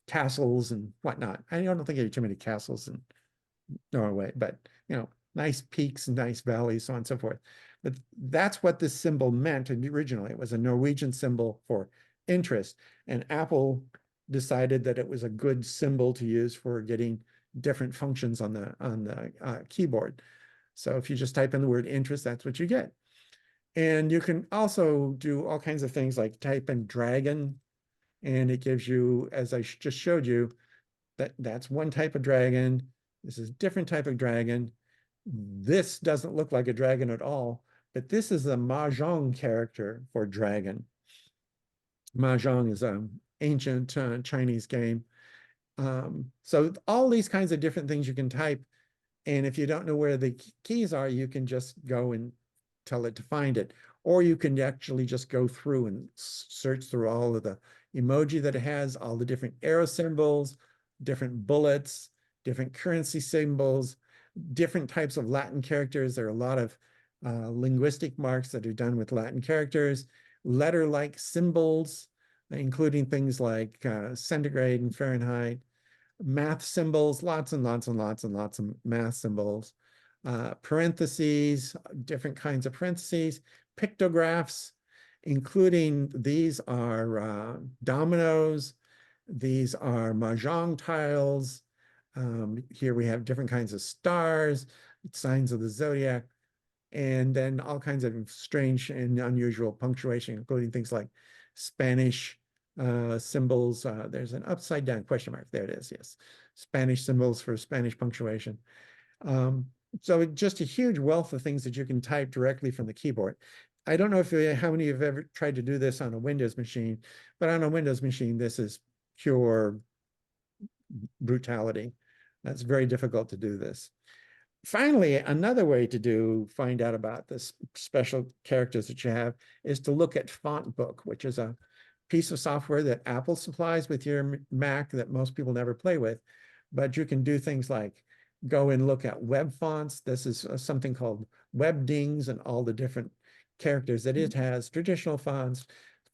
castles and whatnot. I don't think there are too many castles in Norway, but nice peaks and nice valleys, so on and so forth. But that's what this symbol meant originally. It was a Norwegian symbol for interest, and Apple decided that it was a good symbol to use for getting different functions on the keyboard. So if you just type in the word interest, that's what you get. And you can also do all kinds of things like type in dragon, and it gives you, as I just showed you, that's one type of dragon. This is a different type of dragon. This doesn't look like a dragon at all, but this is the Mahjong character for dragon. Mahjong is an ancient Chinese game. So all these kinds of different things you can type. And if you don't know where the keys are, you can just go and tell it to find it. Or you can actually just go through and search through all of the emoji that it has, all the different arrow symbols, different bullets, different currency symbols, different types of Latin characters. There are a lot of linguistic marks that are done with Latin characters, letter-like symbols, including things like centigrade and Fahrenheit, math symbols, lots and lots and lots and lots of math symbols, parentheses, different kinds of parentheses, pictographs, including these are dominoes, these are mahjong tiles. Here we have different kinds of stars, signs of the zodiac, and then all kinds of strange and unusual punctuation, including things like Spanish symbols. There's an upside down question mark. There it is. Yes. Spanish symbols for Spanish punctuation. So just a huge wealth of things that you can type directly from the keyboard. I don't know how many of you have ever tried to do this on a Windows machine, but on a Windows machine, this is pure brutality. That's very difficult to do this. Finally, another way to find out about the special characters that you have is to look at FontBook, which is a piece of software that Apple supplies with your Mac that most people never play with. But you can do things like go and look at web fonts. This is something called WebDings and all the different characters that it has, traditional fonts,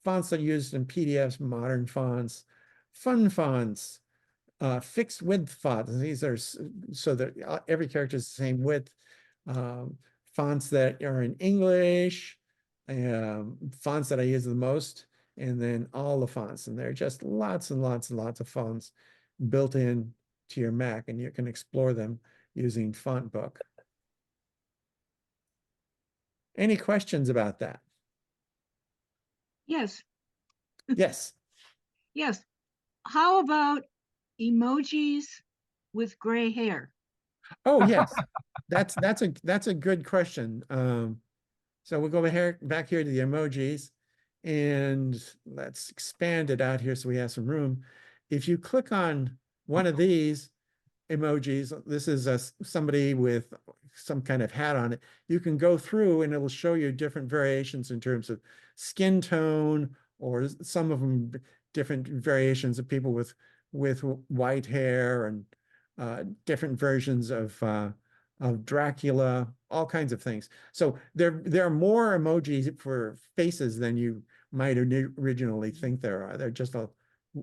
fonts that are used in PDFs, modern fonts, fun fonts, fixed width fonts. These are so that every character is the same width. Fonts that are in English, fonts that I use the most, and then all the fonts. And there are just lots and lots and lots of fonts built in to your Mac, and you can explore them using FontBook. Any questions about that? Yes, Yes. yes. How about emojis with gray hair? Oh, yes. That's a good question. So we'll go back here to the emojis, and let's expand it out here so we have some room. If you click on one of these emojis, this is somebody with some kind of hat on it, you can go through and it'll show you different variations in terms of skin tone, or some of them different variations of people with white hair, and different versions of Dracula, all kinds of things. So there are more emojis for faces than you might originally think there are. There are just a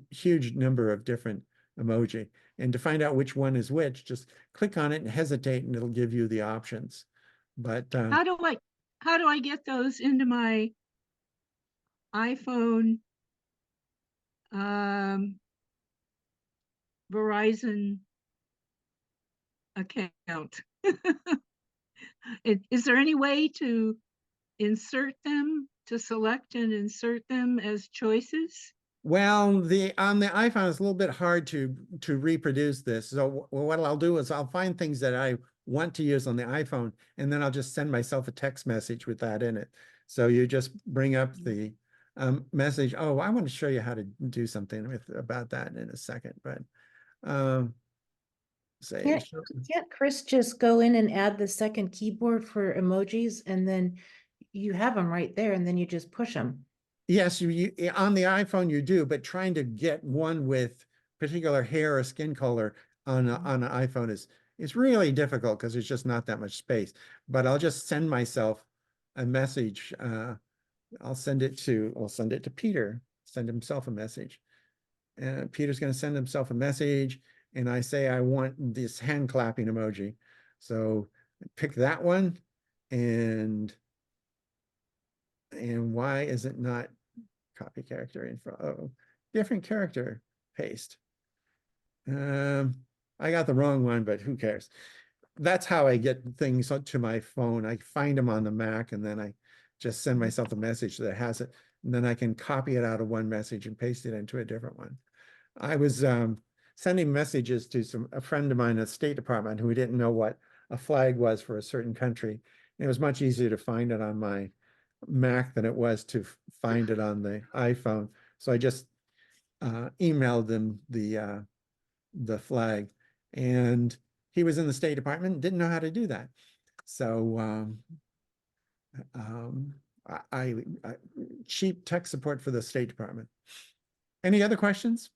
huge number of different emoji. And to find out which one is which, just click on it and hesitate, and it'll give you the options. But How do I get those into my iPhone Verizon account? Is there any way to insert them, to select and insert them as choices? well, on the iPhone, it's a little bit hard to reproduce this. So what I'll do is I'll find things that I want to use on the iPhone, and then I'll just send myself a text message with that in it. So you just bring up the message. Oh, I want to show you how to do something about that in a second. But say, Can't Chris just go in and add the second keyboard for emojis, and then you have them right there, and then you just push them? yes, you on the iPhone you do, but trying to get one with particular hair or skin color on an iPhone is really difficult because there's just not that much space. But I'll just send myself a message. I'll send it to Peter, send himself a message. And Peter's going to send himself a message, and I say I want this hand clapping emoji. So pick that one, and why is it not copy character info? Oh, different character, paste. I got the wrong one, but who cares? That's how I get things to my phone. I find them on the Mac, and then I just send myself a message that has it, and then I can copy it out of one message and paste it into a different one. I was sending messages to a friend of mine at the State Department who didn't know what a flag was for a certain country. And it was much easier to find it on my Mac than it was to find it on the iPhone. So I just emailed him the flag, and he was in the State Department, didn't know how to do that. So I cheap tech support for the State Department. Any other questions?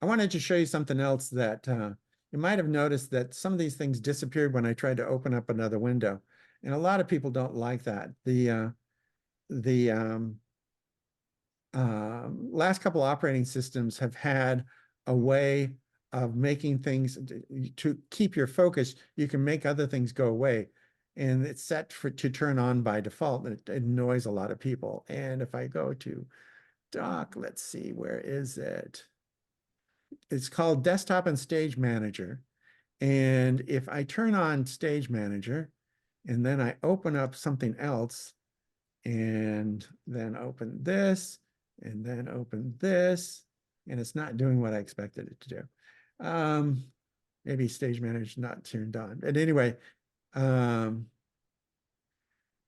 I wanted to show you something else that you might have noticed that some of these things disappeared when I tried to open up another window. And a lot of people don't like that. The last couple operating systems have had a way of making things to keep your focus. You can make other things go away. and it's set to turn on by default, and it annoys a lot of people. And if I go to dock, let's see, where is it? It's called Desktop and Stage Manager. And if I turn on Stage Manager and then I open up something else and then open this and then open this, and it's not doing what I expected it to do. Maybe Stage Manager is not turned on. But anyway,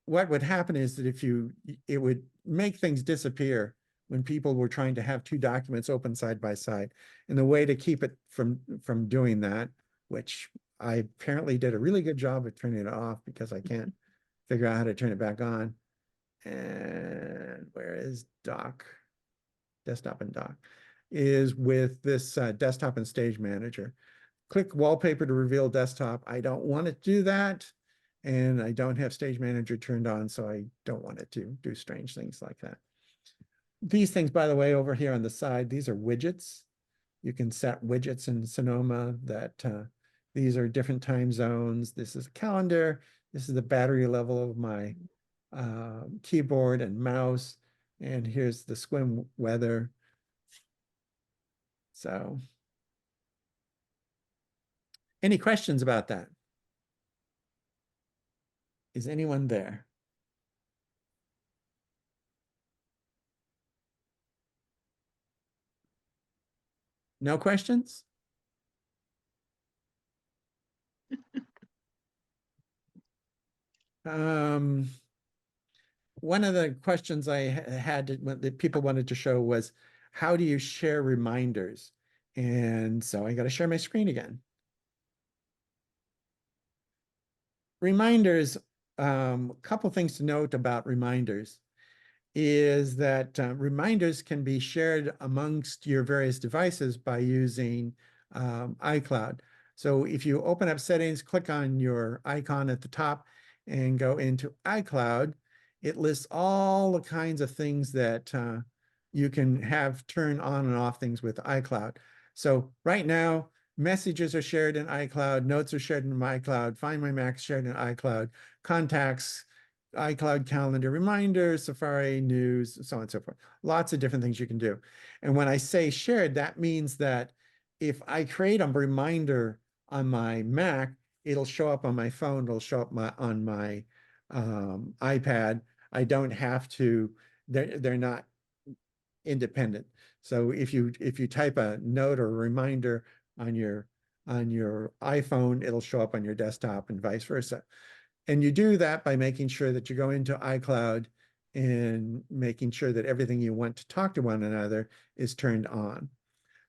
what would happen is that it would make things disappear when people were trying to have two documents open side by side. And the way to keep it from doing that, which I apparently did a really good job of turning it off because I can't figure out how to turn it back on. And where is dock? Desktop and dock is with this Desktop and Stage Manager. Click wallpaper to reveal desktop. I don't want it to do that. And I don't have Stage Manager turned on, so I don't want it to do strange things like that. These things, by the way, over here on the side, these are widgets. You can set widgets in Sonoma that these are different time zones. This is a calendar. This is the battery level of my keyboard and mouse. And here's the swim weather. So, any questions about that? Is anyone there? No questions? One of the questions I had that people wanted to show was, how do you share reminders? And so I got to share my screen again. Reminders, a couple things to note about reminders is that reminders can be shared amongst your various devices by using iCloud. So if you open up settings, click on your icon at the top and go into iCloud, it lists all the kinds of things that you can have turn on and off things with iCloud. So right now, messages are shared in iCloud, notes are shared in iCloud, Find My Mac shared in iCloud, contacts, iCloud calendar, reminders, Safari, news, so on and so forth. Lots of different things you can do. And when I say shared, that means that if I create a reminder on my Mac, it'll show up on my phone, it'll show up on my iPad. I don't have to, they're not independent. So if you type a note or a reminder on your iPhone, it'll show up on your desktop and vice versa. And you do that by making sure that you go into iCloud and making sure that everything you want to talk to one another is turned on.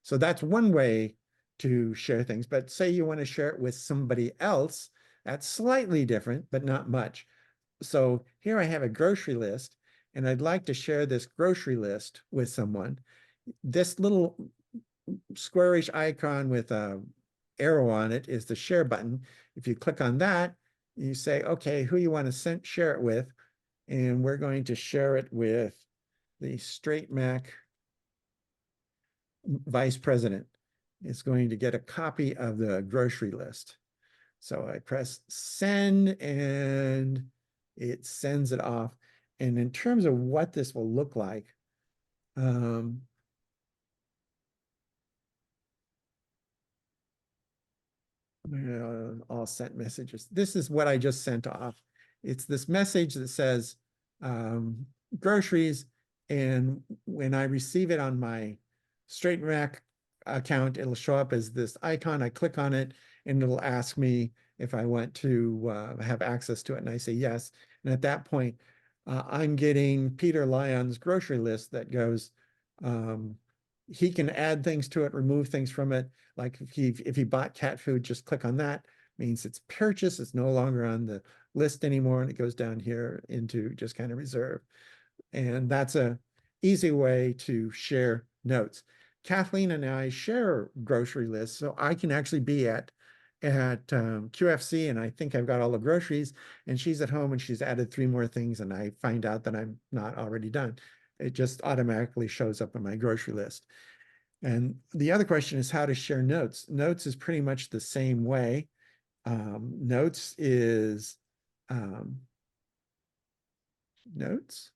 So that's one way to share things. But say you want to share it with somebody else, that's slightly different, but not much. So here I have a grocery list, and I'd like to share this grocery list with someone. This little squarish icon with a arrow on it is the share button. If you click on that, you say, okay, who you want to share it with, and we're going to share it with the Strait Mac vice president. It's going to get a copy of the grocery list. So I press send, and it sends it off. And in terms of what this will look like, all sent messages. This is what I just sent off. It's this message that says groceries, and when I receive it on my Strait Mac account, it'll show up as this icon. I click on it, and it'll ask me if I want to have access to it, and I say yes. And at that point, I'm getting Peter Lyon's grocery list that goes, he can add things to it, remove things from it. Like if he bought cat food, just click on that. Means it's purchased. It's no longer on the list anymore, and it goes down here into just kind of reserve. And that's a easy way to share notes. Kathleen and I share grocery lists, so I can actually be at QFC, and I think I've got all the groceries, and she's at home and she's added 3 more things, and I find out that I'm not already done. It just automatically shows up on my grocery list. And the other question is how to share notes. Notes is pretty much the same way. Notes is Notes.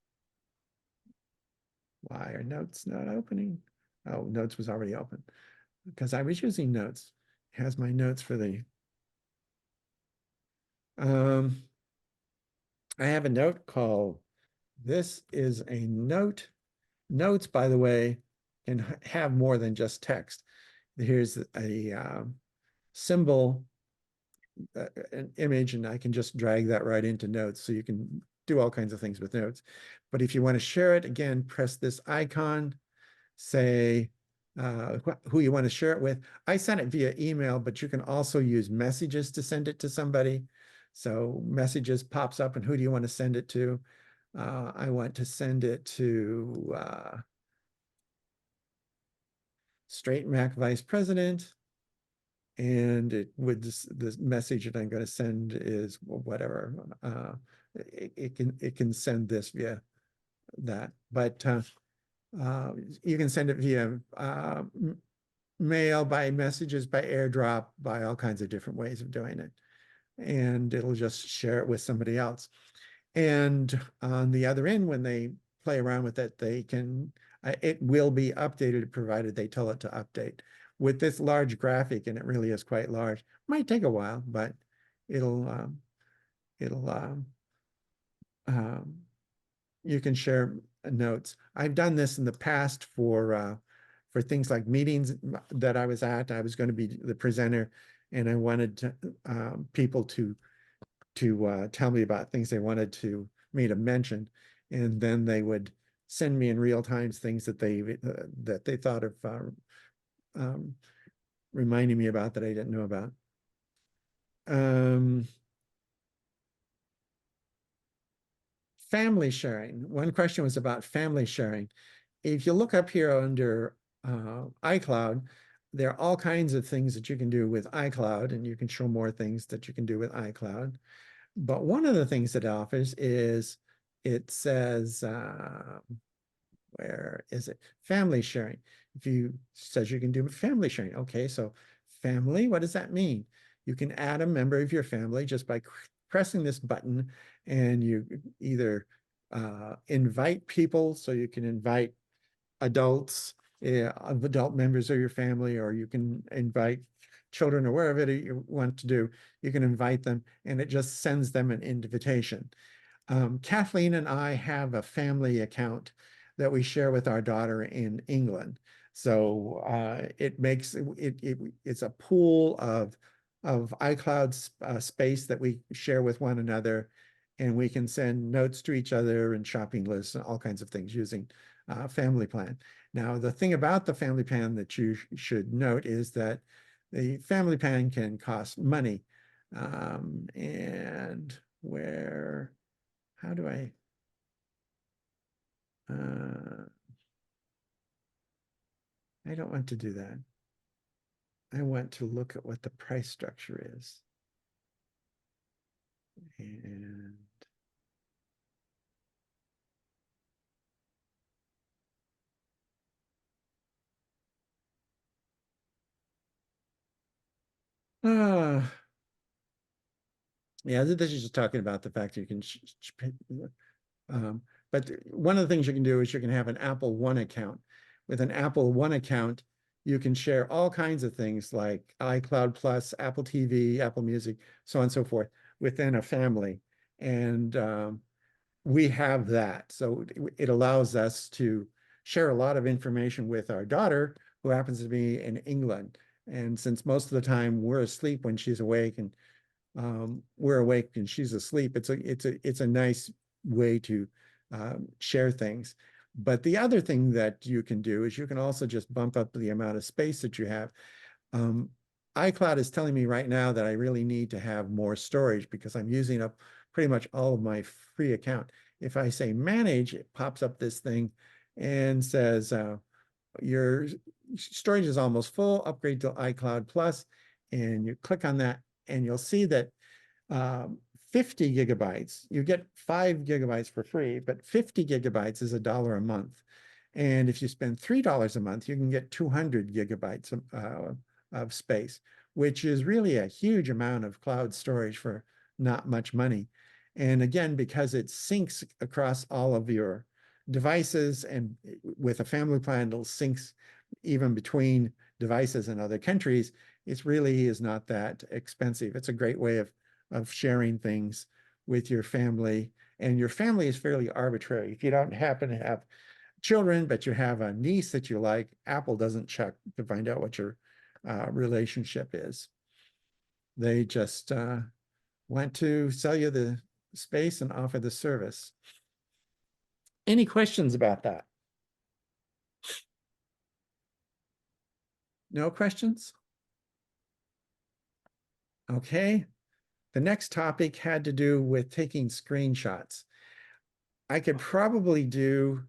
Why are notes not opening? Oh, notes was already open because I was using notes. It has my notes for the I have a note called this is a note. Notes, by the way, can have more than just text. Here's a symbol, an image, and I can just drag that right into notes. So you can do all kinds of things with notes. But if you want to share it, again, press this icon, say who you want to share it with. I sent it via email, but you can also use messages to send it to somebody. So messages pops up, and who do you want to send it to? I want to send it to Strait Mac Vice President. And it would the message that I'm going to send is whatever. It can send this via that, but you can send it via mail, by messages, by airdrop, by all kinds of different ways of doing it. And it'll just share it with somebody else. And on the other end, when they play around with it, they can, it will be updated provided they tell it to update. With this large graphic, and it really is quite large, might take a while, but it'll you can share notes. I've done this in the past for things like meetings that I was at. I was going to be the presenter, and I wanted to, people to tell me about things they wanted me to mention, and then they would send me in real time things that they thought of reminding me about that I didn't know about. Family sharing. One question was about family sharing. If you look up here under iCloud, there are all kinds of things that you can do with iCloud, and you can show more things that you can do with iCloud. But one of the things it offers is, it says, where is it? Family sharing. If you says you can do family sharing. Okay, so family, what does that mean? You can add a member of your family just by pressing this button, and you either invite people, so you can invite adults, adult members of your family, or you can invite children, or wherever you want to do. You can invite them, and it just sends them an invitation. Kathleen and I have a family account that we share with our daughter in England. So it makes it's a pool of iCloud space that we share with one another, and we can send notes to each other and shopping lists and all kinds of things using Family Plan. Now, the thing about the Family Plan that you should note is that the Family Plan can cost money. And how do I, I don't want to do that. I want to look at what the price structure is. And yeah, this is just talking about the fact that you can but one of the things you can do is you can have an Apple One account. With an Apple One account, you can share all kinds of things like iCloud Plus, Apple TV, Apple Music, so on and so forth within a family. And we have that. So it allows us to share a lot of information with our daughter, who happens to be in England. And since most of the time we're asleep when she's awake, and we're awake and she's asleep, it's a nice way to share things. But the other thing that you can do is you can also just bump up the amount of space that you have. iCloud is telling me right now that I really need to have more storage because I'm using up pretty much all of my free account. If I say manage, it pops up this thing and says, your storage is almost full, upgrade to iCloud Plus, and you click on that, and you'll see that 50 gigabytes, you get 5 gigabytes for free, but 50 gigabytes is $1 a month. And if you spend $3 a month, you can get 200 gigabytes of space, which is really a huge amount of cloud storage for not much money. And again, because it syncs across all of your devices, and with a family plan, it'll syncs even between devices in other countries, it really is not that expensive. It's a great way of sharing things with your family. And your family is fairly arbitrary. If you don't happen to have children, but you have a niece that you like, Apple doesn't check to find out what your relationship is. They just want to sell you the space and offer the service. Any questions about that? No questions? Okay. The next topic had to do with taking screenshots. I could probably do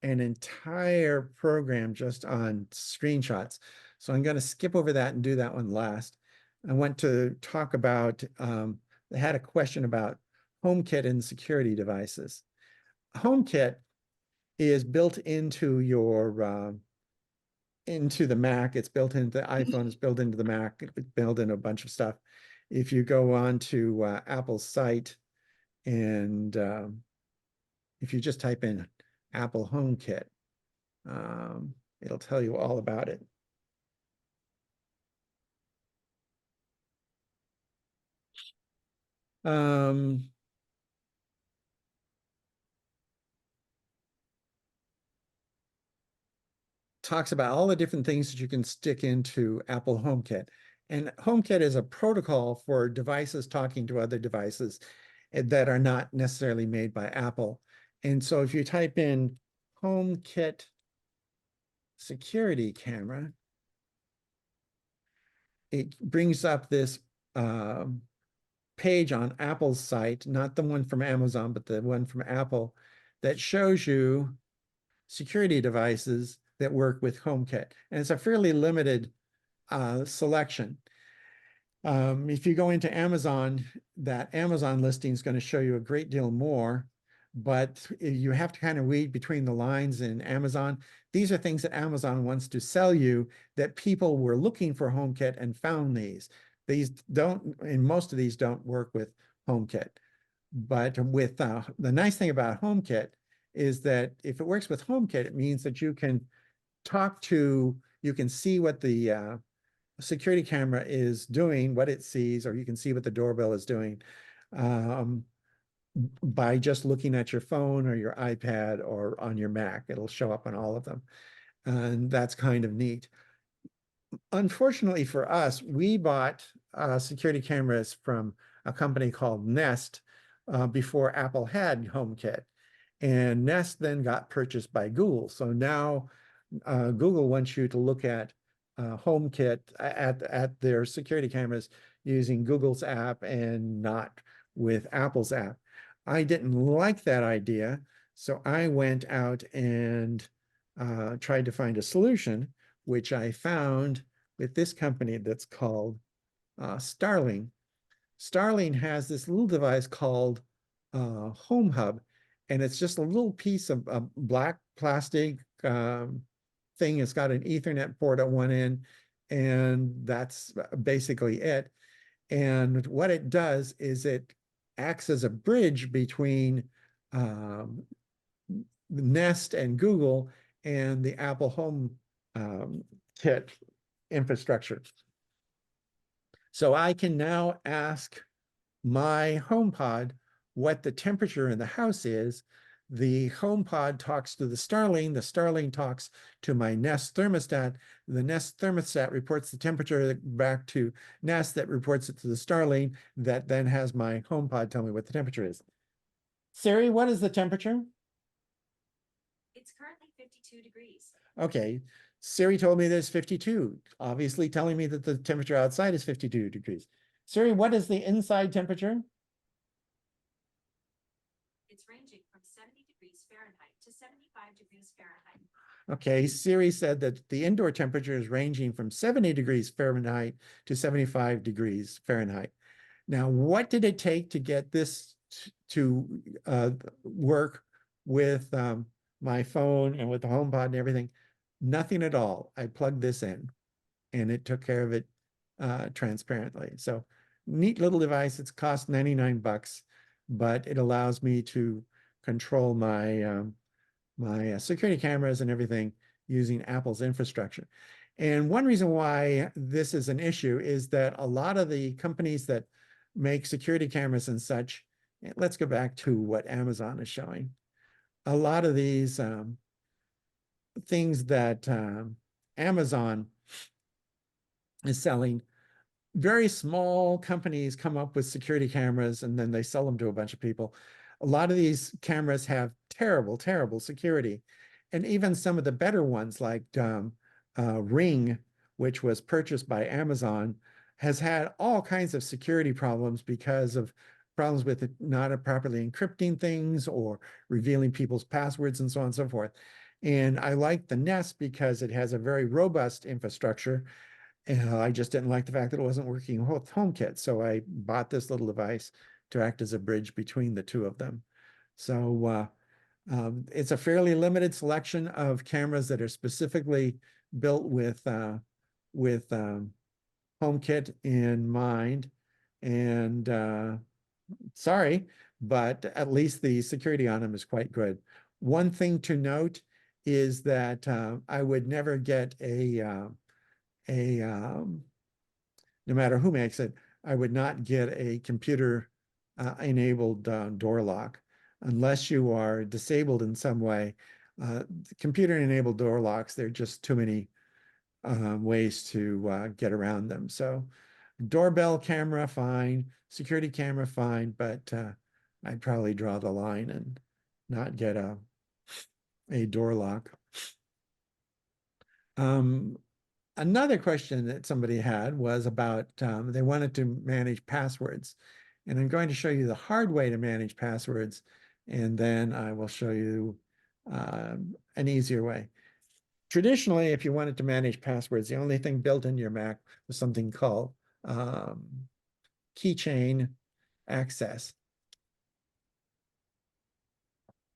an entire program just on screenshots. So I'm going to skip over that and do that one last. I want to talk about, I had a question about HomeKit and security devices. HomeKit is built into your, into the Mac. It's built into the iPhone, it's built into the Mac, it's built into a bunch of stuff. If you go on to Apple's site and if you just type in Apple HomeKit, it'll tell you all about it. Talks about all the different things that you can stick into Apple HomeKit. And HomeKit is a protocol for devices talking to other devices that are not necessarily made by Apple. And so if you type in HomeKit security camera, it brings up this page on Apple's site, not the one from Amazon, but the one from Apple, that shows you security devices that work with HomeKit. And it's a fairly limited selection. If you go into Amazon, that Amazon listing is going to show you a great deal more, but you have to kind of read between the lines in Amazon. These are things that Amazon wants to sell you, that people were looking for HomeKit and found these. These don't, and most of these don't work with HomeKit. But with the nice thing about HomeKit is that if it works with HomeKit, it means that you can talk to, you can see what the security camera is doing, what it sees, or you can see what the doorbell is doing by just looking at your phone or your iPad or on your Mac. It'll show up on all of them. And that's kind of neat. Unfortunately for us, we bought security cameras from a company called Nest before Apple had HomeKit. And Nest then got purchased by Google. So now Google wants you to look at HomeKit at their security cameras using Google's app and not with Apple's app. I didn't like that idea, so I went out and tried to find a solution, which I found with this company that's called Starling. Starling has this little device called Home Hub, and it's just a little piece of black plastic thing. It's got an Ethernet port at one end, and that's basically it. And what it does is it acts as a bridge between Nest and Google and the Apple Home Kit infrastructure. So I can now ask my HomePod what the temperature in the house is. The HomePod talks to the Starling talks to my Nest thermostat. The Nest thermostat reports the temperature back to Nest, that reports it to the Starling, that then has my HomePod tell me what the temperature is. Siri, what is the temperature? It's currently 52 degrees. Okay, Siri told me there's 52, obviously telling me that the temperature outside is 52 degrees. Siri, what is the inside temperature? It's ranging from 70 degrees Fahrenheit to 75 degrees Fahrenheit. Okay, Siri said that the indoor temperature is ranging from 70 degrees Fahrenheit to 75 degrees Fahrenheit. Now, what did it take to get this to work with my phone and with the HomePod and everything? Nothing at all. I plugged this in and it took care of it transparently. So neat little device. It's cost 99 bucks. but it allows me to control my my security cameras and everything using Apple's infrastructure. And one reason why this is an issue is that a lot of the companies that make security cameras and such, let's go back to what Amazon is showing. A lot of these things that Amazon is selling, very small companies come up with security cameras and then they sell them to a bunch of people. A lot of these cameras have terrible, terrible security. And even some of the better ones like Ring, which was purchased by Amazon, has had all kinds of security problems because of problems with it not properly encrypting things or revealing people's passwords and so on and so forth. And I like the Nest because it has a very robust infrastructure. And I just didn't like the fact that it wasn't working with HomeKit. So I bought this little device to act as a bridge between the two of them. So it's a fairly limited selection of cameras that are specifically built with HomeKit in mind. And sorry, but at least the security on them is quite good. One thing to note is that I would never get no matter who makes it, I would not get a computer enabled door lock unless you are disabled in some way. Computer enabled door locks, there are just too many ways to get around them. So doorbell camera, fine. Security camera, fine. But I'd probably draw the line and not get a door lock. Another question that somebody had was about they wanted to manage passwords. And I'm going to show you the hard way to manage passwords. And then I will show you an easier way. Traditionally, if you wanted to manage passwords, the only thing built into your Mac was something called keychain access.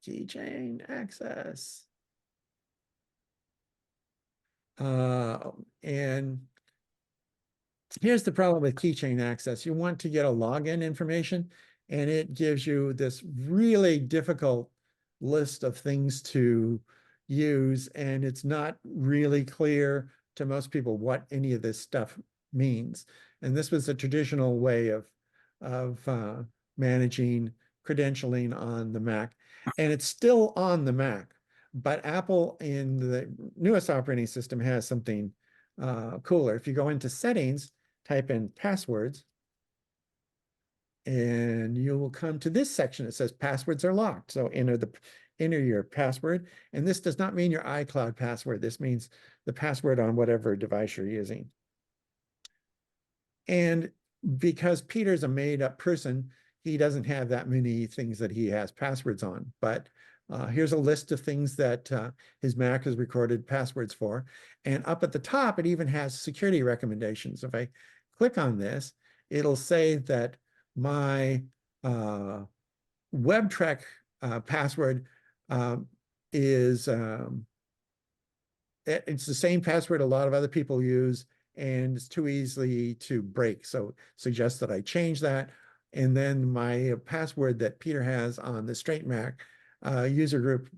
Keychain access. And here's the problem with keychain access. You want to get a login information, and it gives you this really difficult list of things to use, and it's not really clear to most people what any of this stuff means. And this was a traditional way of managing credentialing on the Mac, and it's still on the Mac. But Apple in the newest operating system has something cooler. If you go into settings, type in passwords, and you will come to this section. It says passwords are locked. So enter your password. And this does not mean your iCloud password. This means the password on whatever device you're using. And because Peter's a made-up person, he doesn't have that many things that he has passwords on. But here's a list of things that his Mac has recorded passwords for. And up at the top, it even has security recommendations. If I click on this, it'll say that my WebTrek password is, it's the same password a lot of other people use, and it's too easily to break. So suggest that I change that. And then my password that Peter has on the Strait Mac user group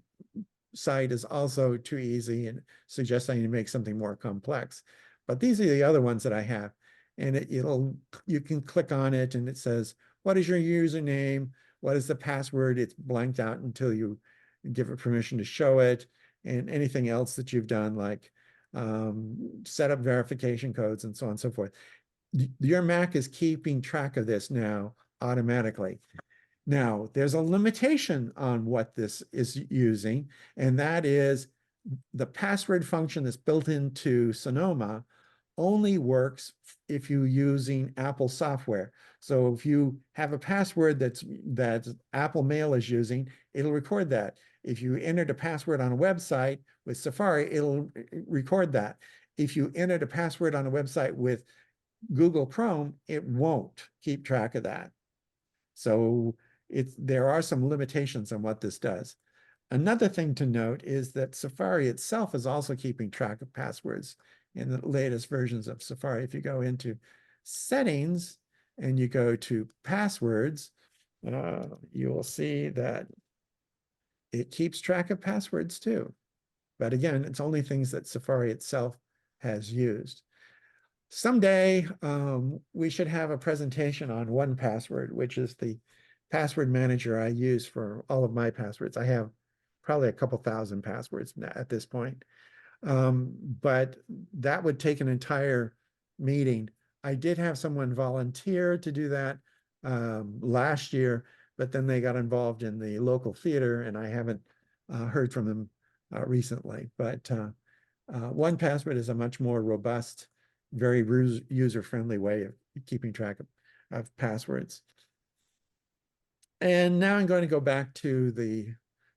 site is also too easy, and suggests I need to make something more complex. But these are the other ones that I have. And you can click on it and it says, what is your username? What is the password? It's blanked out until you give it permission to show it, and anything else that you've done, like set up verification codes and so on and so forth. Your Mac is keeping track of this now automatically. Now, there's a limitation on what this is using, and that is the password function that's built into Sonoma only works if you're using Apple software. So if you have a password that Apple Mail is using, it'll record that. If you entered a password on a website with Safari, it'll record that. If you entered a password on a website with Google Chrome, it won't keep track of that. So there are some limitations on what this does. Another thing to note is that Safari itself is also keeping track of passwords in the latest versions of Safari. If you go into settings and you go to passwords, you will see that it keeps track of passwords too. But again, it's only things that Safari itself has used. Someday, we should have a presentation on 1Password, which is the password manager I use for all of my passwords. I have probably a couple thousand passwords at this point. But that would take an entire meeting. I did have someone volunteer to do that last year, but then they got involved in the local theater and I haven't heard from them recently. But 1Password is a much more robust, very user-friendly way of keeping track of passwords. And now I'm going to go back to the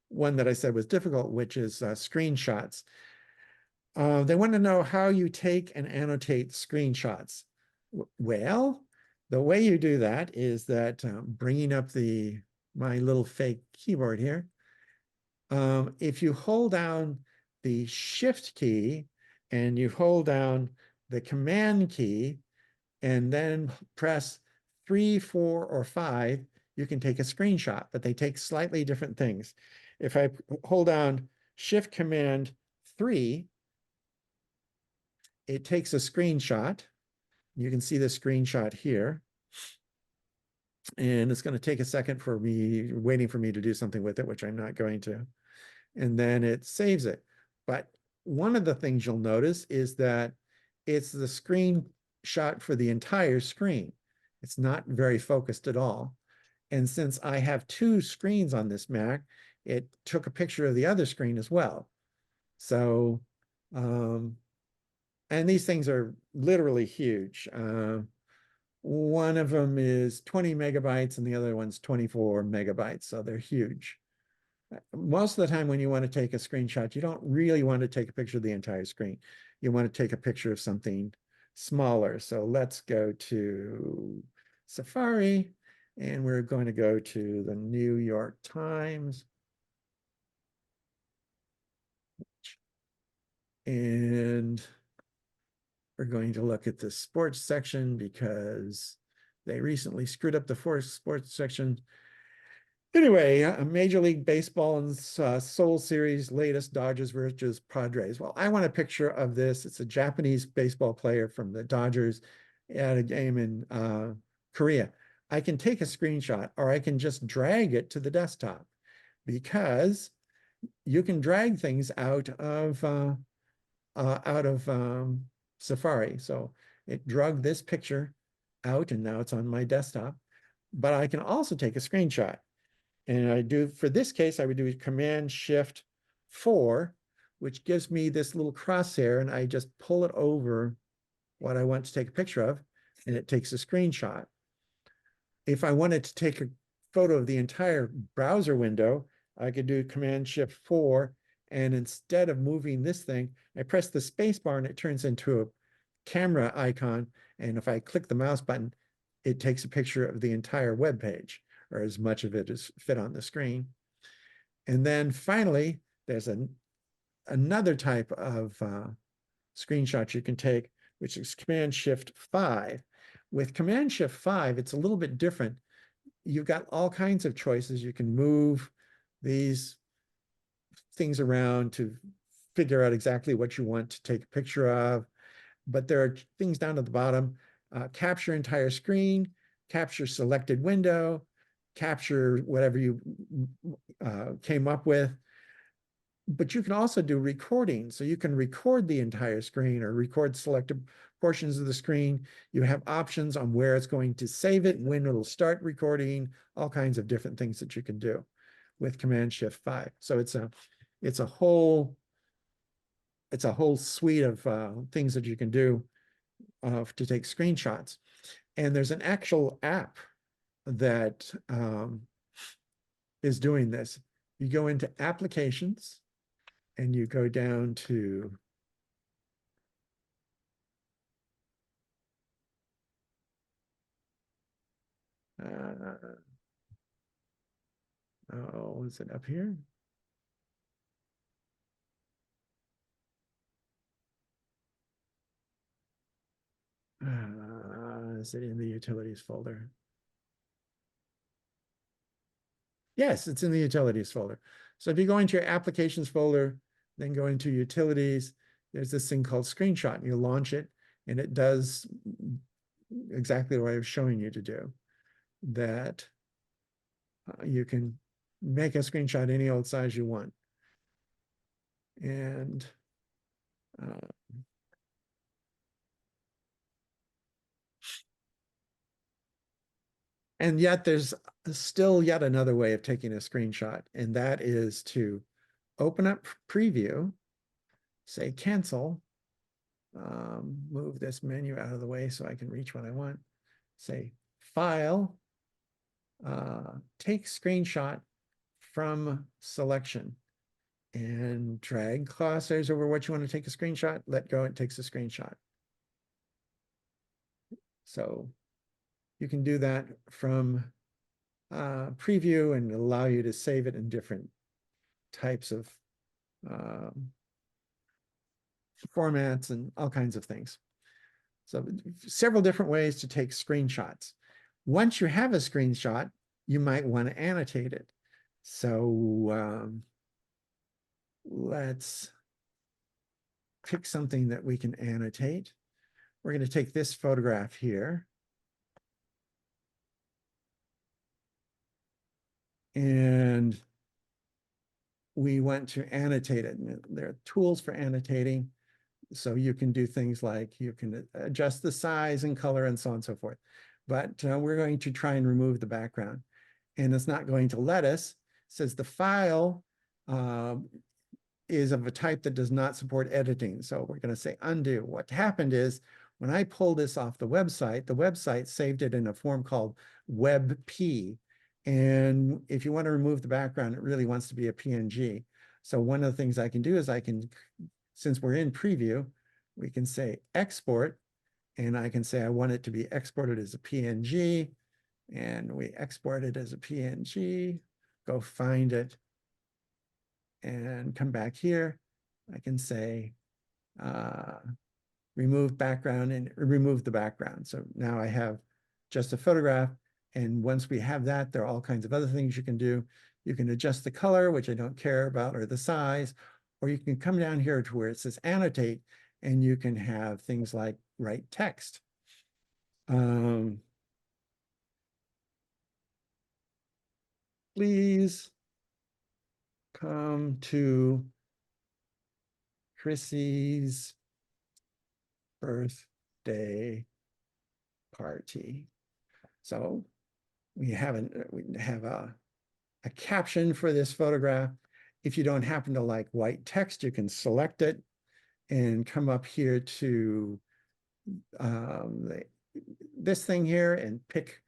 one that I said was difficult, which is screenshots. They want to know how you take and annotate screenshots. Well, the way you do that is that bringing up my little fake keyboard here, if you hold down the Shift key and you hold down the Command key and then press 3, 4, or 5, you can take a screenshot, but they take slightly different things. If I hold down Shift Command 3, it takes a screenshot. You can see the screenshot here. And it's going to take a second for me, waiting for me to do something with it, which I'm not going to. And then it saves it. But one of the things you'll notice is that it's the screenshot for the entire screen. It's not very focused at all. And since I have 2 screens on this Mac, it took a picture of the other screen as well. So, and these things are literally huge. One of them is 20 megabytes and the other one's 24 megabytes. So they're huge. Most of the time when you want to take a screenshot, you don't really want to take a picture of the entire screen. You want to take a picture of something smaller. So let's go to Safari and we're going to go to the New York Times. And we're going to look at the sports section because they recently screwed up the sports section. Anyway, Major League Baseball and Seoul Series latest Dodgers versus Padres. Well, I want a picture of this. It's a Japanese baseball player from the Dodgers at a game in Korea. I can take a screenshot or I can just drag it to the desktop because you can drag things out of Safari. So it dragged this picture out and now it's on my desktop, but I can also take a screenshot. And for this case, I would do Command Shift 4, which gives me this little crosshair and I just pull it over what I want to take a picture of and it takes a screenshot. If I wanted to take a photo of the entire browser window, I could do Command Shift 4 and instead of moving this thing, I press the space bar and it turns into a camera icon. And if I click the mouse button, it takes a picture of the entire web page or as much of it as fit on the screen. And then finally, there's another type of screenshot you can take, which is Command Shift 5. With Command Shift 5, it's a little bit different. You've got all kinds of choices. You can move these things around to figure out exactly what you want to take a picture of. But there are things down at the bottom, capture entire screen, capture selected window, capture whatever you came up with. But you can also do recording. So you can record the entire screen or record selected portions of the screen. You have options on where it's going to save it, when it'll start recording, all kinds of different things that you can do with Command Shift 5. So it's a whole suite of things that you can do to take screenshots. And there's an actual app that is doing this. You go into applications and you go down to oh, is it up here? Is it in the utilities folder? Yes, it's in the utilities folder. So if you go into your applications folder, then go into utilities, there's this thing called screenshot, and you launch it, and it does exactly what I was showing you to do. That you can make a screenshot any old size you want. And yet there's still yet another way of taking a screenshot, and that is to open up preview, say cancel, move this menu out of the way so I can reach what I want, say file, take screenshot from selection, and drag crosshairs over what you want to take a screenshot, let go, it takes a screenshot. So you can do that from preview and allow you to save it in different types of formats and all kinds of things. So several different ways to take screenshots. Once you have a screenshot, you might want to annotate it. So let's pick something that we can annotate. We're going to take this photograph here. And we want to annotate it. And there are tools for annotating. So you can do things like you can adjust the size and color and so on and so forth. But we're going to try and remove the background. And it's not going to let us. It says the file is of a type that does not support editing. So we're going to say undo. What happened is when I pulled this off the website saved it in a form called WebP. And if you want to remove the background, it really wants to be a PNG. So one of the things I can do is I can, since we're in preview, we can say export, and I can say I want it to be exported as a PNG, and we export it as a PNG, go find it, and come back here. I can say remove background and remove the background. So now I have just a photograph. And once we have that, there are all kinds of other things you can do. You can adjust the color, which I don't care about, or the size, or you can come down here to where it says annotate, and you can have things like write text. Please come to Chrissy's birthday party. So we have a caption for this photograph. If you don't happen to like white text, you can select it and come up here to this thing here and pick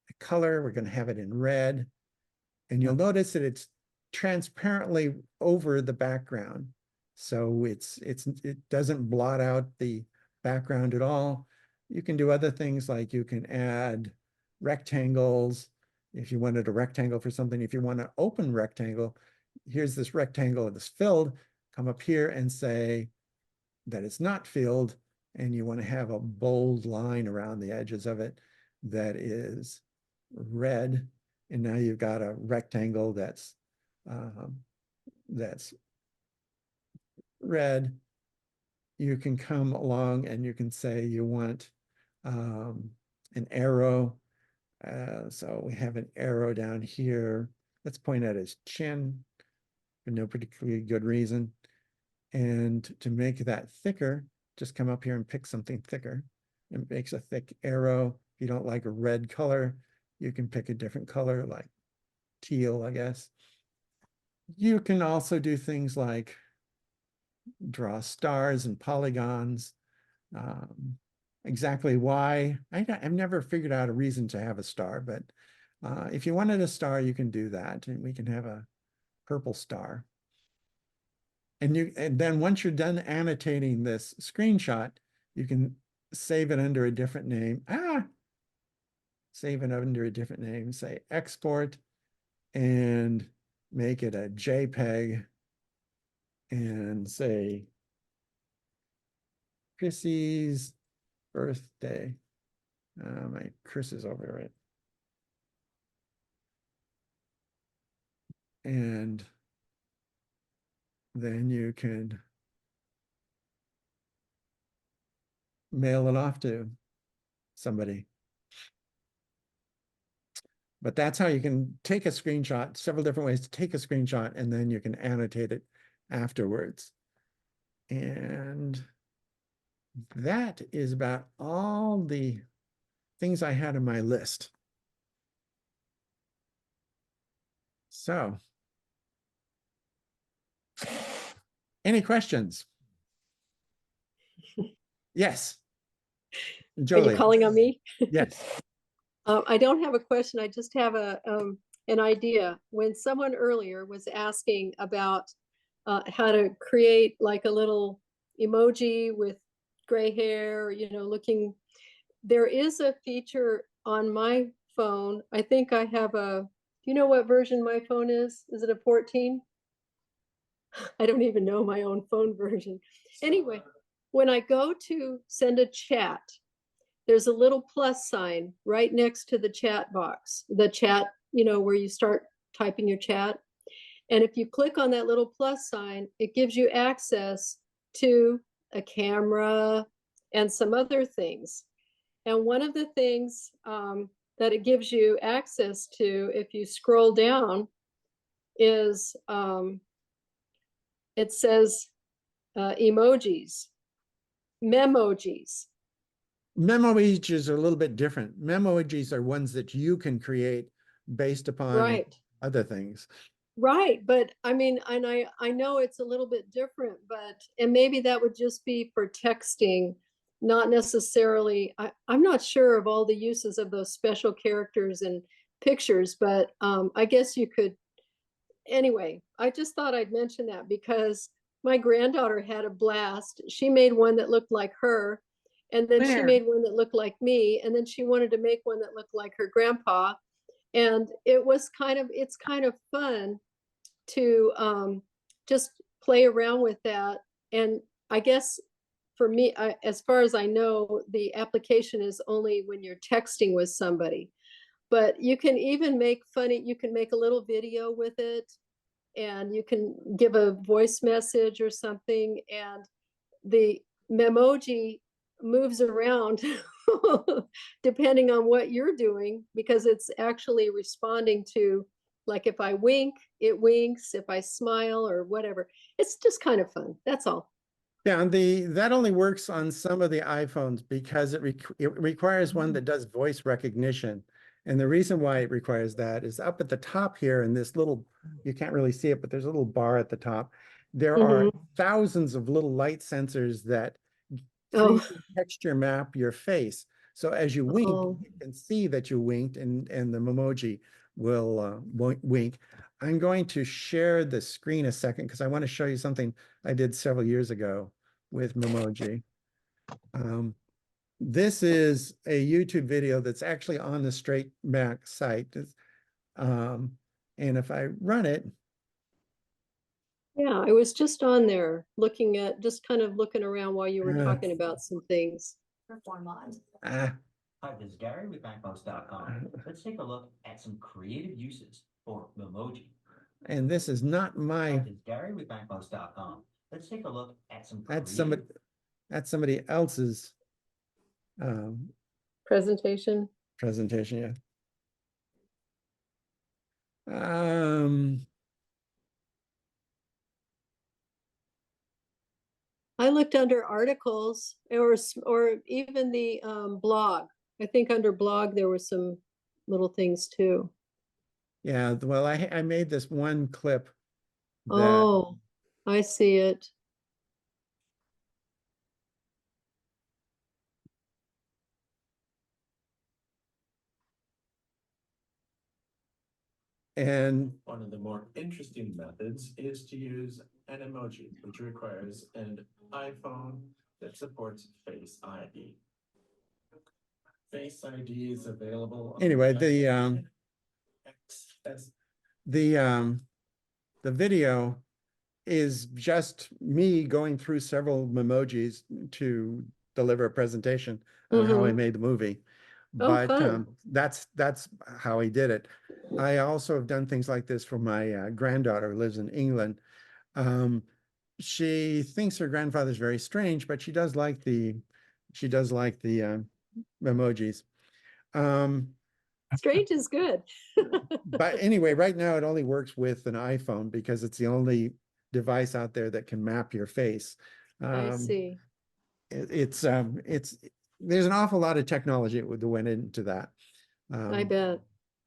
a color. We're going to have it in red. And you'll notice that it's transparently over the background. So it doesn't blot out the background at all. You can do other things like you can add rectangles. If you wanted a rectangle for something, if you want an open rectangle, here's this rectangle that's filled, come up here and say that it's not filled, and you want to have a bold line around the edges of it that is red. And now you've got a rectangle that's red. You can come along and you can say you want an arrow. So we have an arrow down here. Let's point at his chin for no particularly good reason. And to make that thicker, just come up here and pick something thicker. It makes a thick arrow. If you don't like a red color, you can pick a different color like teal, I guess. You can also do things like draw stars and polygons. Exactly why, I've never figured out a reason to have a star, but if you wanted a star, you can do that, and we can have a purple star. And then once you're done annotating this screenshot, you can save it under a different name. Save it under a different name, say export, and make it a JPEG, and say Chrissy's birthday. My Chris is over it. And then you can mail it off to somebody. But that's how you can take a screenshot, several different ways to take a screenshot, and then you can annotate it afterwards. And that is about all the things I had on my list. So, any questions? Yes. Are Jolie. you calling on me? Yes. I don't have a question. I just have an idea. When someone earlier was asking about how to create like a little emoji with gray hair, you know, looking, there is a feature on my phone. I think I have do you know what version my phone is? Is it a 14? I don't even know my own phone version. Anyway, when I go to send a chat, there's a little plus sign right next to the chat box, the chat, you know, where you start typing your chat. And if you click on that little plus sign, it gives you access to a camera and some other things. And one of the things that it gives you access to, if you scroll down, is it says emojis, memojis. Memojis are a little bit different. Memojis are ones that you can create based upon Right. other things. Right, but I mean, and I know it's a little bit different, but and maybe that would just be for texting, not necessarily. I'm not sure of all the uses of those special characters and pictures, but I guess you could. Anyway, I just thought I'd mention that because my granddaughter had a blast. She made one that looked like her, and then she Where? made one that looked like me, and then she wanted to make one that looked like her grandpa. And it's kind of fun to just play around with that. And I guess for me, as far as I know, the application is only when you're texting with somebody. But you can even you can make a little video with it, and you can give a voice message or something. And the memoji moves around depending on what you're doing, because it's actually responding to, like, if I wink, it winks, if I smile or whatever. It's just kind of fun. That's all. Yeah, and that only works on some of the iPhones because it requires one that does voice recognition. And the reason why it requires that is up at the top here in this little, you can't really see it, but there's a little bar at the top. There are thousands of little light sensors that 3D texture map your face. So as you wink, you can see that you winked, and the memoji will wink. I'm going to share the screen a second because I want to show you something I did several years ago with memoji. This is a YouTube video that's actually on the Strait Mac site. And if I run it. Yeah, I was just on there just kind of looking around while you were talking about some things. Ah, Hi, this is Gary with banknotes.com. Let's take a look at some creative uses for memoji. and this is not Hi, my, this is Gary with banknotes.com. Let's take a look at some that's creative. somebody else's Presentation. presentation, yeah. I looked under articles or even the blog. I think under blog there were some little things too. Yeah, well, I made this one clip that Oh, I see it. and one of the more interesting methods is to use an emoji, which requires an iPhone that supports Face ID. Face ID is available. Anyway, the video is just me going through several memojis to deliver a presentation on how I made the movie. Oh, but fun. that's how he did it. I also have done things like this for my granddaughter who lives in England. She thinks her grandfather's very strange, but she does like the emojis. Strange is good. But anyway, right now it only works with an iPhone because it's the only device out there that can map your face. I see. It's there's an awful lot of technology that went into that. I bet.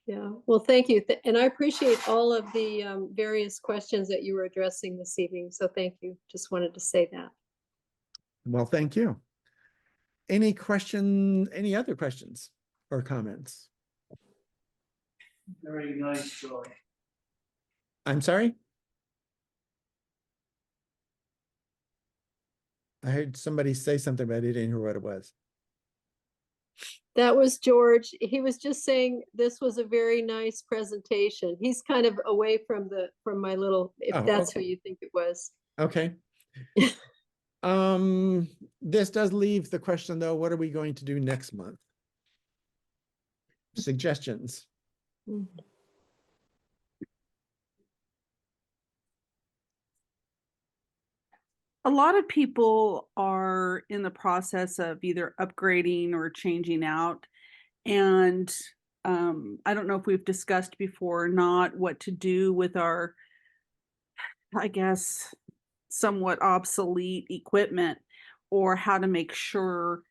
Yeah. Well, thank you. And I appreciate all of the various questions that you were addressing this evening. So thank you. Just wanted to say that. Well, thank you. Any other questions or comments? Very nice, Joy. I'm sorry? I heard somebody say something, but I didn't hear what it was. That was George. He was just saying this was a very nice presentation. He's kind of away from my little, if Oh, that's okay. who you think it was. Okay. This does leave the question though, what are we going to do next month? Suggestions? A lot of people are in the process of either upgrading or changing out. And I don't know if we've discussed before or not what to do with our, I guess, somewhat obsolete equipment, or how to make sure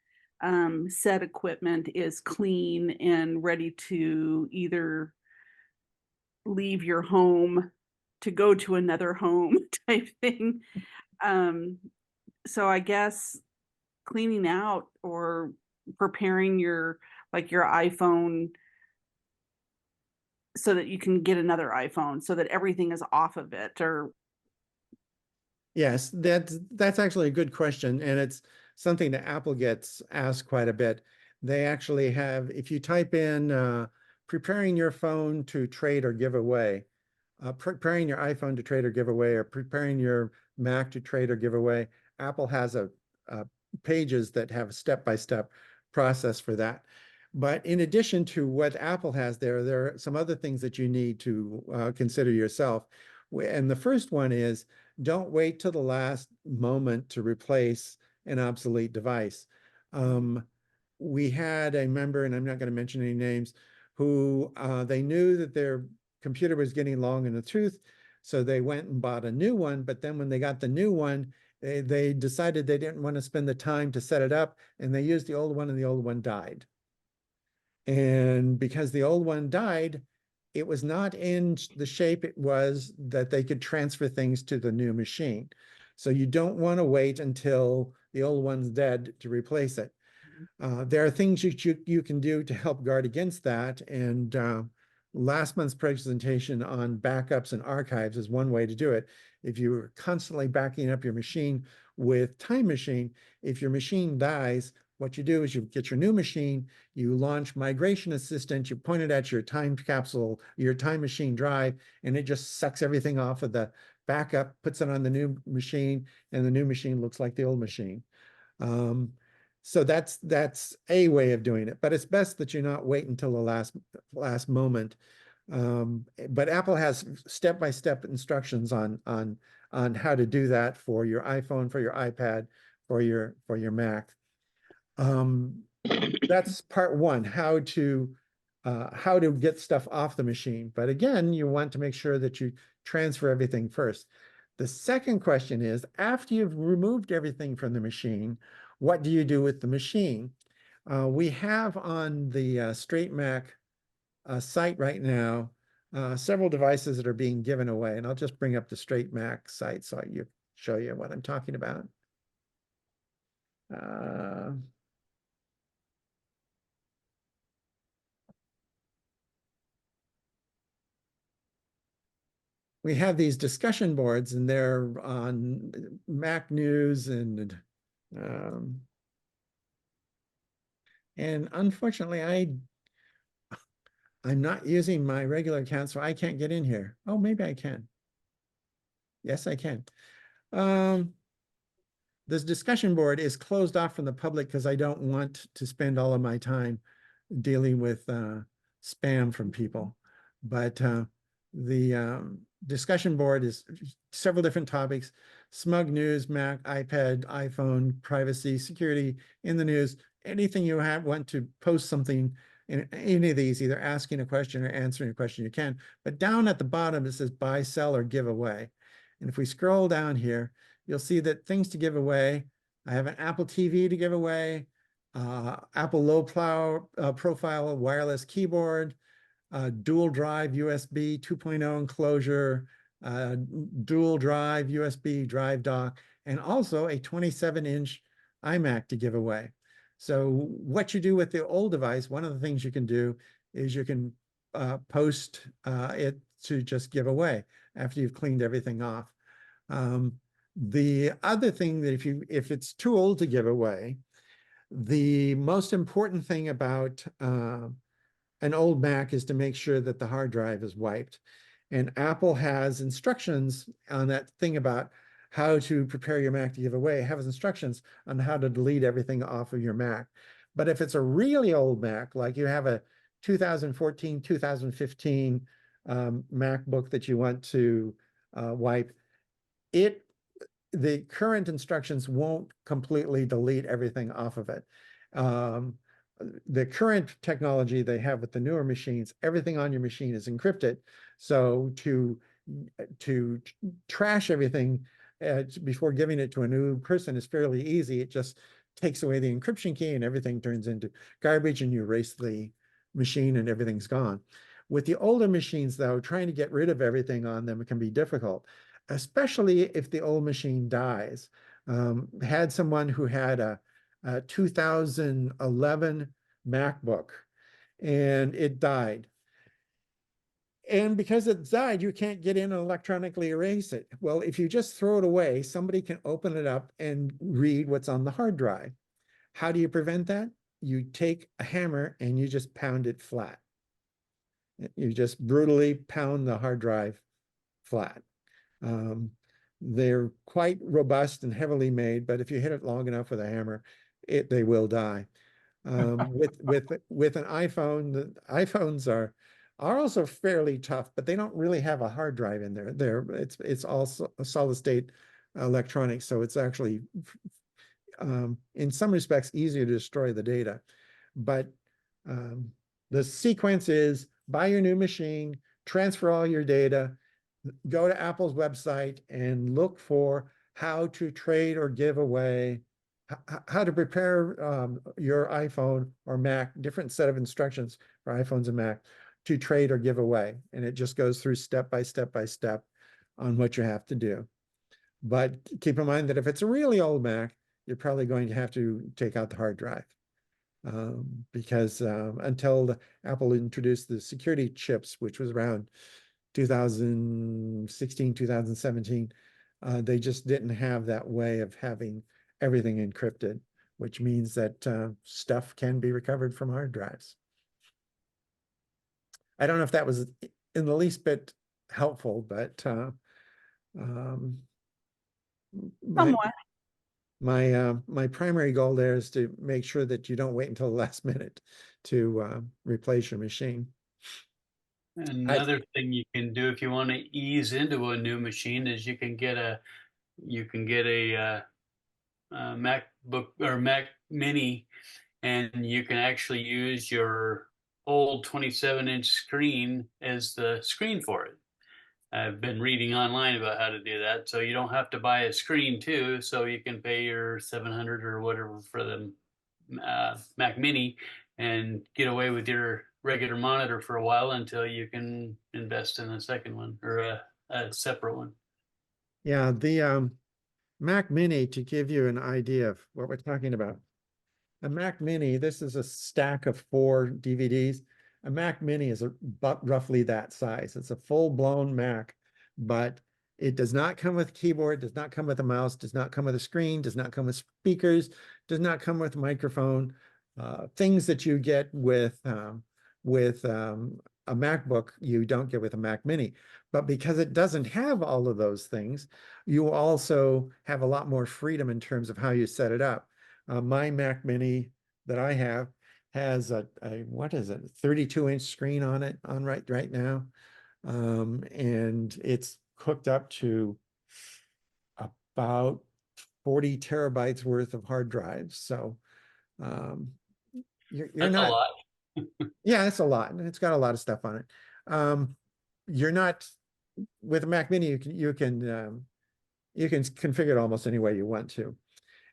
said equipment is clean and ready to either leave your home to go to another home type thing. So I guess cleaning out or preparing your iPhone so that you can get another iPhone, so that everything is off of it. Or Yes, that's actually a good question, and it's something that Apple gets asked quite a bit. They actually have, if you type in preparing your phone to trade or give away, preparing your iPhone to trade or give away, or preparing your Mac to trade or give away, Apple has a pages that have a step-by-step process for that. But in addition to what Apple has there are some other things that you need to consider yourself. And the first one is, don't wait till the last moment to replace an obsolete device. We had a member, and I'm not going to mention any names, who they knew that their computer was getting long in the tooth, so they went and bought a new one. But then when they got the new one, they decided they didn't want to spend the time to set it up, and they used the old one, and the old one died. And because the old one died, it was not in the shape it was that they could transfer things to the new machine. So you don't want to wait until the old one's dead to replace it. There are things you can do to help guard against that. And last month's presentation on backups and archives is one way to do it. If you're constantly backing up your machine with Time Machine, if your machine dies, what you do is you get your new machine, you launch Migration Assistant, you point it at your time capsule, your Time Machine drive, and it just sucks everything off of the backup, puts it on the new machine, and the new machine looks like the old machine. So that's a way of doing it, but it's best that you not wait until the last moment. But Apple has step-by-step instructions on how to do that for your iPhone, for your iPad, for your Mac. That's part one, how to get stuff off the machine. But again, you want to make sure that you transfer everything first. The second question is, after you've removed everything from the machine, what do you do with the machine? We have on the Strait Mac site right now several devices that are being given away. And I'll just bring up the Strait Mac site so I show you what I'm talking about. We have these discussion boards, and they're on Mac News and unfortunately I'm not using my regular account, so I can't get in here. Oh, maybe I can. Yes, I can. This discussion board is closed off from the public because I don't want to spend all of my time dealing with spam from people. But the discussion board is several different topics: smug news, Mac, iPad, iPhone, privacy, security, in the news, anything you want to post something in any of these, either asking a question or answering a question, you can. But down at the bottom, it says buy, sell, or give away. And if we scroll down here, you'll see that things to give away. I have an Apple TV to give away, Apple low profile wireless keyboard, dual drive USB 2.0 enclosure, dual drive USB drive dock, and also a 27-inch iMac to give away. So what you do with the old device, one of the things you can do is you can post it to just give away after you've cleaned everything off. The other thing that if it's too old to give away, the most important thing about an old Mac is to make sure that the hard drive is wiped. And Apple has instructions on that thing about how to prepare your Mac to give away. It has instructions on how to delete everything off of your Mac. But if it's a really old Mac, like you have a 2014, 2015 MacBook that you want to wipe, the current instructions won't completely delete everything off of it. The current technology they have with the newer machines, everything on your machine is encrypted. So to trash everything before giving it to a new person is fairly easy. It just takes away the encryption key and everything turns into garbage, and you erase the machine and everything's gone. With the older machines, though, trying to get rid of everything on them can be difficult, especially if the old machine dies. Had someone who had a 2011 MacBook and it died. And because it died, you can't get in and electronically erase it. Well, if you just throw it away, somebody can open it up and read what's on the hard drive. How do you prevent that? You take a hammer and you just pound it flat. You just brutally pound the hard drive flat. They're quite robust and heavily made, but if you hit it long enough with a hammer, they will die. With an iPhone, the iPhones are also fairly tough, but they don't really have a hard drive in there. It's also a solid state electronics, so it's actually in some respects easier to destroy the data. But the sequence is buy your new machine, transfer all your data, go to Apple's website and look for how to trade or give away, how to prepare your iPhone or Mac, different set of instructions for iPhones and Mac to trade or give away. And it just goes through step by step by step on what you have to do. But keep in mind that if it's a really old Mac, you're probably going to have to take out the hard drive. Because until Apple introduced the security chips, which was around 2016, 2017, they just didn't have that way of having everything encrypted, which means that stuff can be recovered from hard drives. I don't know if that was in the least bit helpful, but my primary goal there is to make sure that you don't wait until the last minute to replace your machine. Another thing you can do if you want to ease into a new machine is you can get a MacBook or Mac Mini, and you can actually use your old 27-inch screen as the screen for it. I've been reading online about how to do that, so you don't have to buy a screen too. So you can pay your $700 or whatever for the Mac Mini and get away with your regular monitor for a while until you can invest in a second one or a separate one. Yeah, the Mac Mini, to give you an idea of what we're talking about. A Mac Mini, this is a stack of 4 DVDs. A Mac Mini is about roughly that size. It's a full-blown Mac, but it does not come with a keyboard, does not come with a mouse, does not come with a screen, does not come with speakers, does not come with a microphone. Things that you get with a MacBook, you don't get with a Mac Mini. But because it doesn't have all of those things, you also have a lot more freedom in terms of how you set it up. My Mac Mini that I have has a what is it, 32-inch screen on it right now. And it's hooked up to about 40 terabytes worth of hard drives. So you're That's a not, lot. yeah, it's a lot, and it's got a lot of stuff on it. You're not, with a Mac Mini, you can configure it almost any way you want to.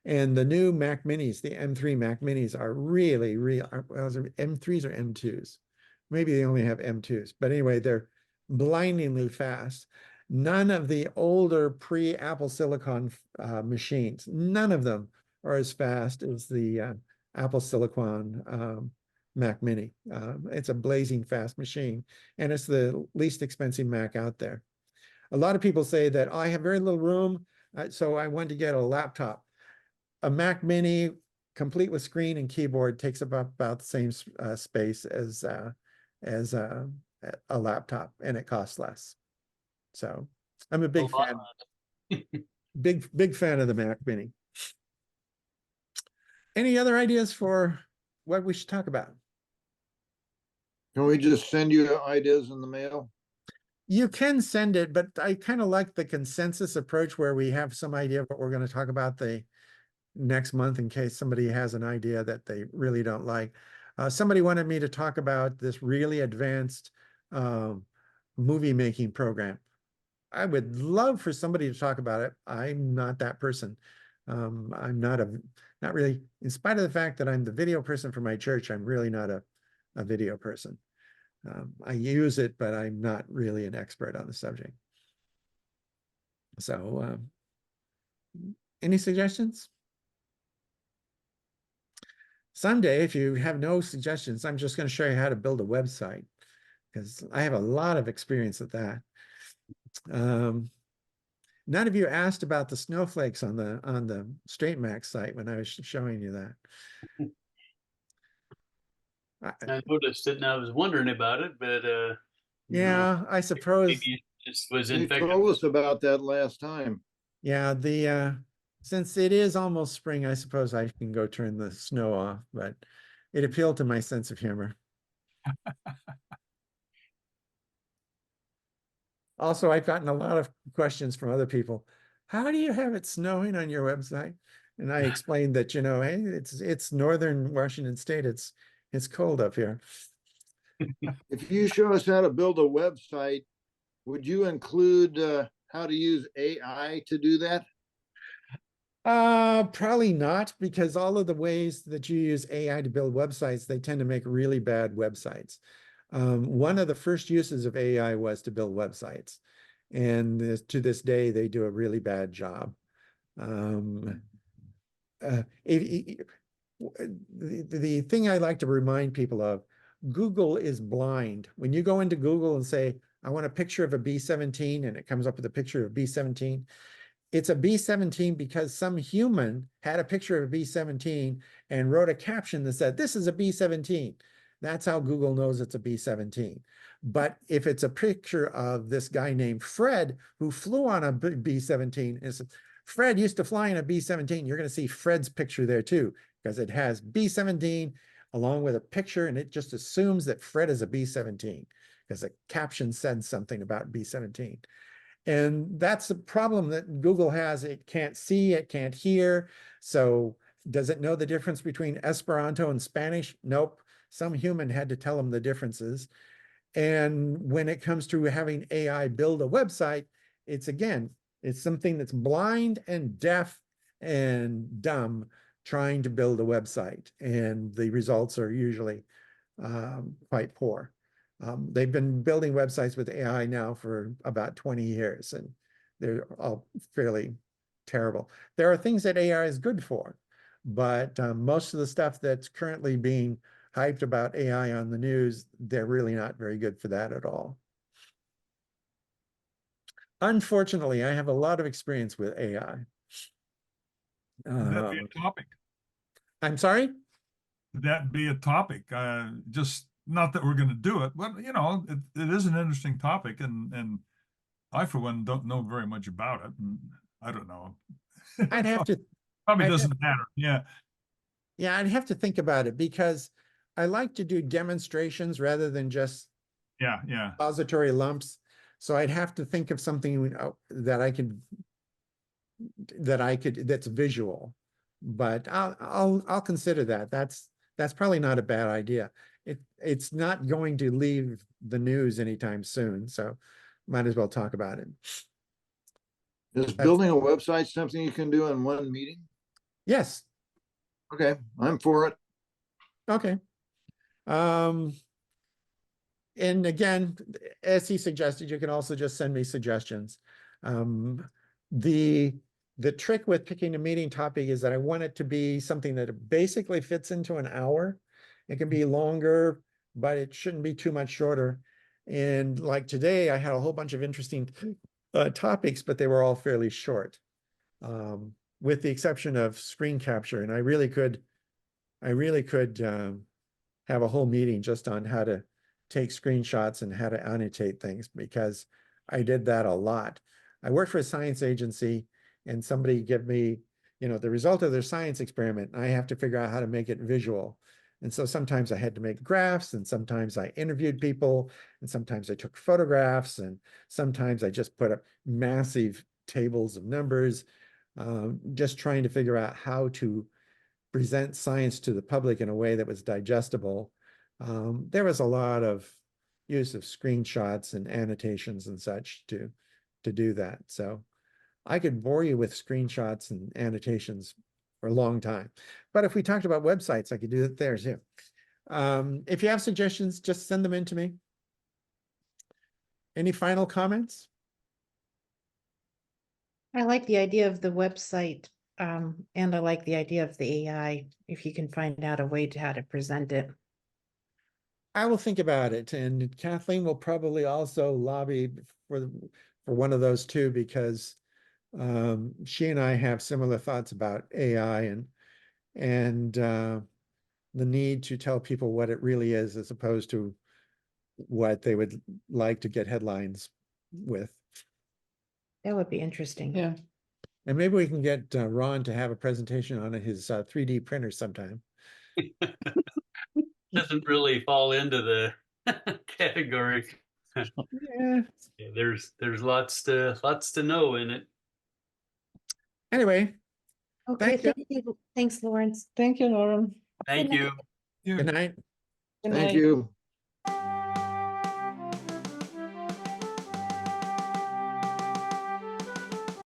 And the new Mac Minis, the M3 Mac Minis, are really, M3s or M2s? Maybe they only have M2s, but anyway, they're blindingly fast. None of the older pre-Apple Silicon machines, none of them are as fast as the Apple Silicon Mac Mini. It's a blazing fast machine, and it's the least expensive Mac out there. A lot of people say that I have very little room, so I want to get a laptop. A Mac Mini, complete with screen and keyboard, takes about the same space as a laptop, and it costs less. So I'm a big fan. big fan of the Mac Mini. Any other ideas for what we should talk about? Can we just send you ideas in the mail? You can send it, but I kind of like the consensus approach where we have some idea of what we're going to talk about the next month in case somebody has an idea that they really don't like. Somebody wanted me to talk about this really advanced movie making program. I would love for somebody to talk about it. I'm not that person. I'm not really, in spite of the fact that I'm the video person for my church, I'm really not a video person. I use it, but I'm not really an expert on the subject. So, any suggestions? Someday, if you have no suggestions, I'm just going to show you how to build a website, because I have a lot of experience with that. None of you asked about the snowflakes on the Strait Mac site when I was showing you that. I noticed it and I was wondering about it, but yeah, I suppose maybe it just was You infected. told us about that last time. Yeah, since it is almost spring, I suppose I can go turn the snow off, but it appealed to my sense of humor. Also, I've gotten a lot of questions from other people. How do you have it snowing on your website? And I explained that, hey, it's northern Washington State. It's cold up here. If you show us how to build a website, would you include how to use AI to do that? Probably not, because all of the ways that you use AI to build websites, they tend to make really bad websites. One of the first uses of AI was to build websites, and to this day, they do a really bad job. The thing I like to remind people of, Google is blind. When you go into Google and say, I want a picture of a B-17, and it comes up with a picture of B-17, it's a B-17 because some human had a picture of a B-17 and wrote a caption that said, this is a B-17. That's how Google knows it's a B-17. But if it's a picture of this guy named Fred who flew on a B-17, and Fred used to fly in a B-17, you're going to see Fred's picture there too, because it has B-17 along with a picture, and it just assumes that Fred is a B-17 because the caption said something about B-17. And that's the problem that Google has. It can't see, it can't hear. So does it know the difference between Esperanto and Spanish? Nope. Some human had to tell them the differences. And when it comes to having AI build a website, it's something that's blind and deaf and dumb trying to build a website. And the results are usually quite poor. They've been building websites with AI now for about 20 years, and they're all fairly terrible. There are things that AI is good for, but most of the stuff that's currently being hyped about AI on the news, they're really not very good for that at all. Unfortunately, I have a lot of experience with AI. Would that be a topic? I'm sorry? Would that be a topic? Just not that we're going to do it, but it is an interesting topic, and I, for one, don't know very much about it, and I don't know. I'd have to probably doesn't matter. Yeah. Yeah, I'd have to think about it, because I like to do demonstrations rather than just Yeah, yeah. repository lumps. So I'd have to think of something that I could that's visual. But I'll consider that. That's probably not a bad idea. It's not going to leave the news anytime soon, so might as well talk about it. Is building a website something you can do in one meeting? Yes. Okay, I'm for it. Okay. And again, as he suggested, you can also just send me suggestions. The trick with picking a meeting topic is that I want it to be something that basically fits into an hour. It can be longer, but it shouldn't be too much shorter. And like today, I had a whole bunch of interesting topics, but they were all fairly short, with the exception of screen capture. And I really could have a whole meeting just on how to take screenshots and how to annotate things, because I did that a lot. I worked for a science agency and somebody gave me, the result of their science experiment, and I have to figure out how to make it visual. And so sometimes I had to make graphs, and sometimes I interviewed people, and sometimes I took photographs, and sometimes I just put up massive tables of numbers, just trying to figure out how to present science to the public in a way that was digestible. There was a lot of use of screenshots and annotations and such to do that. So I could bore you with screenshots and annotations for a long time. But if we talked about websites, I could do it there too. If you have suggestions, just send them in to me. Any final comments? I like the idea of the website, and I like the idea of the AI, if you can find out a way to how to present it. I will think about it, and Kathleen will probably also lobby for one of those too, because she and I have similar thoughts about AI and the need to tell people what it really is, as opposed to what they would like to get headlines with. That would be interesting. Yeah. And maybe we can get Ron to have a presentation on his 3D printer sometime. Doesn't really fall into the category. Yeah. There's lots to know in it. Anyway, Okay, thank you. thank you. Thanks, Lawrence. Thank you, Lauren. Thank you. Good night. Good Thank night. you.